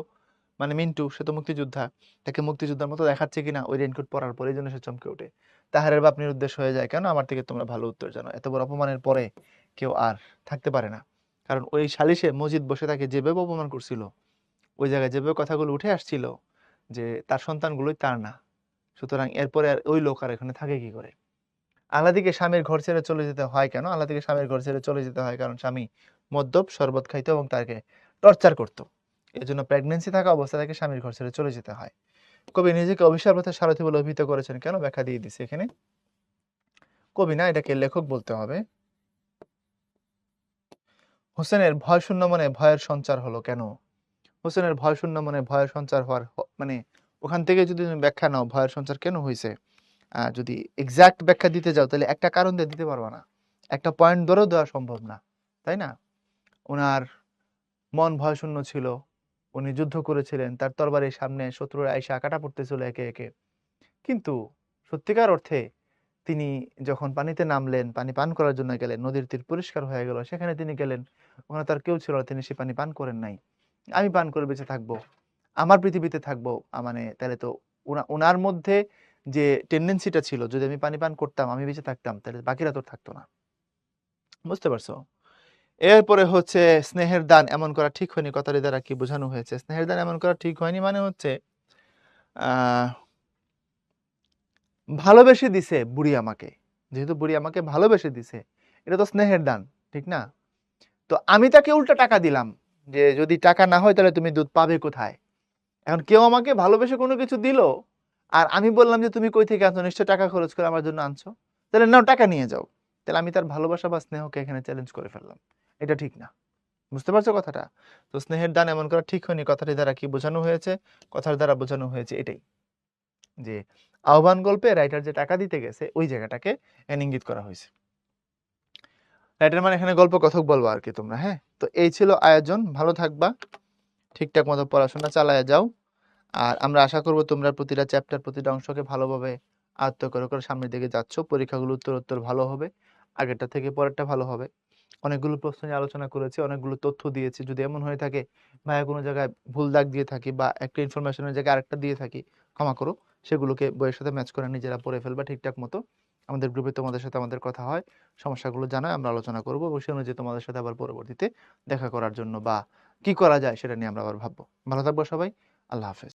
মানে মিন্টু, সে তো মুক্তিযোদ্ধা, তাকে মুক্তিযোদ্ধার মতো দেখাচ্ছে কিনা ওই রেইনকোট পরার পরে, এই জন্য সে চমকে ওঠে। তাহারের বাপ নিরুদ্দেশ হয়ে যায় কেন? আমার থেকে তোমরা ভালো উত্তর জানো। এত বড় অপমানের পরে কেউ আর থাকতে পারে না, কারণ ওই সালিশে মজিদ বসে তাকে যেভাবে অপমান করছিল, ওই জায়গায় যেভাবে কথাগুলো উঠে আসছিল যে তার সন্তানগুলোই তার না, সুতরাং এরপরে আর ওই লোক আর এখানে থাকে কি করে? আহ্লাদিকে স্বামীর ঘর ছেড়ে চলে যেতে হয় কেন? আহ্লাদিকে স্বামীর ঘর ছেড়ে চলে যেতে হয় কারণ স্বামী মদ্যপ, শরবত খাইতো এবং তাকে টর্চার করতো, এই জন্য প্রেগনেন্সি থাকা অবস্থা থেকে স্বামীর ঘর ছেড়ে চলে যেতে হয়। কবি নিজেকে অভিশাপ রথের সারথি বলে অভিহিত করেছেন কেন? ব্যাখ্যা দিয়ে দিছে এখানে। কবি না, এটাকে লেখক বলতে হবে। হোসেনের ভয় শূন্য মনে ভয়ের সঞ্চার হলো কেন? হোসেনের ভয় শূন্য মনে ভয়ের সঞ্চার হওয়ার মানে ওখান থেকে যদি তুমি ব্যাখ্যা নাও ভয়ের সঞ্চার কেন হয়েছে, যদি এক্সাক্ট ব্যাখ্যা দিতে যাও তাহলে একটা কারণ দিয়ে দিতে পারবা না, একটা পয়েন্ট ধরেও দেওয়া সম্ভব না, তাই না? ওনার মন ভয়শূন্য ছিল, উনি যুদ্ধ করেছিলেন, তার তরবারির সামনে শত্রুরা আইসা কাটা পড়তেছিল একে একে, কিন্তু সত্যিকার অর্থে তিনি যখন পানিতে নামলেন, পানি পান করার জন্য গেলেন, নদীর তীর পরিষ্কার হয়ে গেল, সেখানে তিনি গেলেন, ওখানে তার কেউ ছিল না, তিনি সে পানি পান করেন নাই। আমি পান করে বেঁচে থাকবো, আমার পৃথিবীতে থাকবো, মানে তাহলে তো ওনার মধ্যে যে টেন্ডেন্সিটা ছিল, যদি আমি পানি পান করতাম আমি বেঁচে থাকতাম, তাহলে বাকিরা তো থাকতো না। বুঝতে পারছো? এরপরে হচ্ছে স্নেহের দান এমন করা ঠিক হয়নি, কথাটি দ্বারা কি বোঝানো হয়েছে? স্নেহের দান এমন করা ঠিক হয়নি মানে হচ্ছে আহ ভালোবেসে দিছে বুড়ি আমাকে, যেহেতু বুড়ি আমাকে ভালোবেসে দিছে, এটা তো স্নেহের দান, ঠিক না? তো আমি তাকে উল্টা টাকা দিলাম, যে যদি টাকা না হয় তাহলে তুমি দুধ পাবে কোথায়? এখন কেউ আমাকে ভালোবেসে কোনো কিছু দিল, আর আমি বললাম যে তুমি কই থেকে আনছো, নিশ্চয় টাকা খরচ করে আমার জন্য আনছো, তাহলে নাও টাকা নিয়ে যাও। তাহলে আমি তার ভালোবাসা বা স্নেহকে এখানে চ্যালেঞ্জ করে ফেললাম, এটা ঠিক না। বুঝতে পারছো কথাটা? তো স্নেহের দান এমন করা ঠিক হয়নি, কথাটি দ্বারা কি বোঝানো হয়েছে? কথার দ্বারা বোঝানো হয়েছে এটাই, যে আহ্বান গল্পে রাইটার যে টাকা দিতে গেছে ওই জায়গাটাকে ইঙ্গিত করা হয়েছে। রাইটার মানে এখানে গল্প কথক বলবো আর কি তোমরা। হ্যাঁ, তো এই ছিল আয়োজন। ভালো থাকবা, ঠিকঠাক মতো পড়াশোনা চালায় যাও। আর আমরা আশা করব তোমরা প্রতিটা চ্যাপ্টার, প্রতিটা অংশকে ভালোভাবে আয়ত্ত করে করে সামনের দিকে যাচ্ছ। পরীক্ষাগুলো উত্তর ভালো হবে, আগেরটা থেকে পরেরটা ভালো হবে। অনেকগুলো প্রশ্ন নিয়ে আলোচনা করেছি, অনেকগুলো তথ্য দিয়েছি। যদি এমন হয়ে থাকে ভাইয়া কোনো জায়গায় ভুল দাগ দিয়ে থাকি বা একটা ইনফরমেশনের জায়গায় আরেকটা দিয়ে থাকি, ক্ষমা করো। সেগুলোকে বইয়ের সাথে ম্যাচ করে নিজেরা পড়ে ফেলবা ঠিকঠাক মতো। আমাদের গ্রুপে তোমাদের সাথে আমাদের কথা হয়, সমস্যাগুলো জানায়, আমরা আলোচনা করবো এবং সে অনুযায়ী তোমাদের সাথে আবার পরবর্তীতে দেখা করার জন্য বা কি করা যায় সেটা নিয়ে আমরা আবার ভাববো। ভালো থাকবো সবাই, আল্লাহ হাফেজ।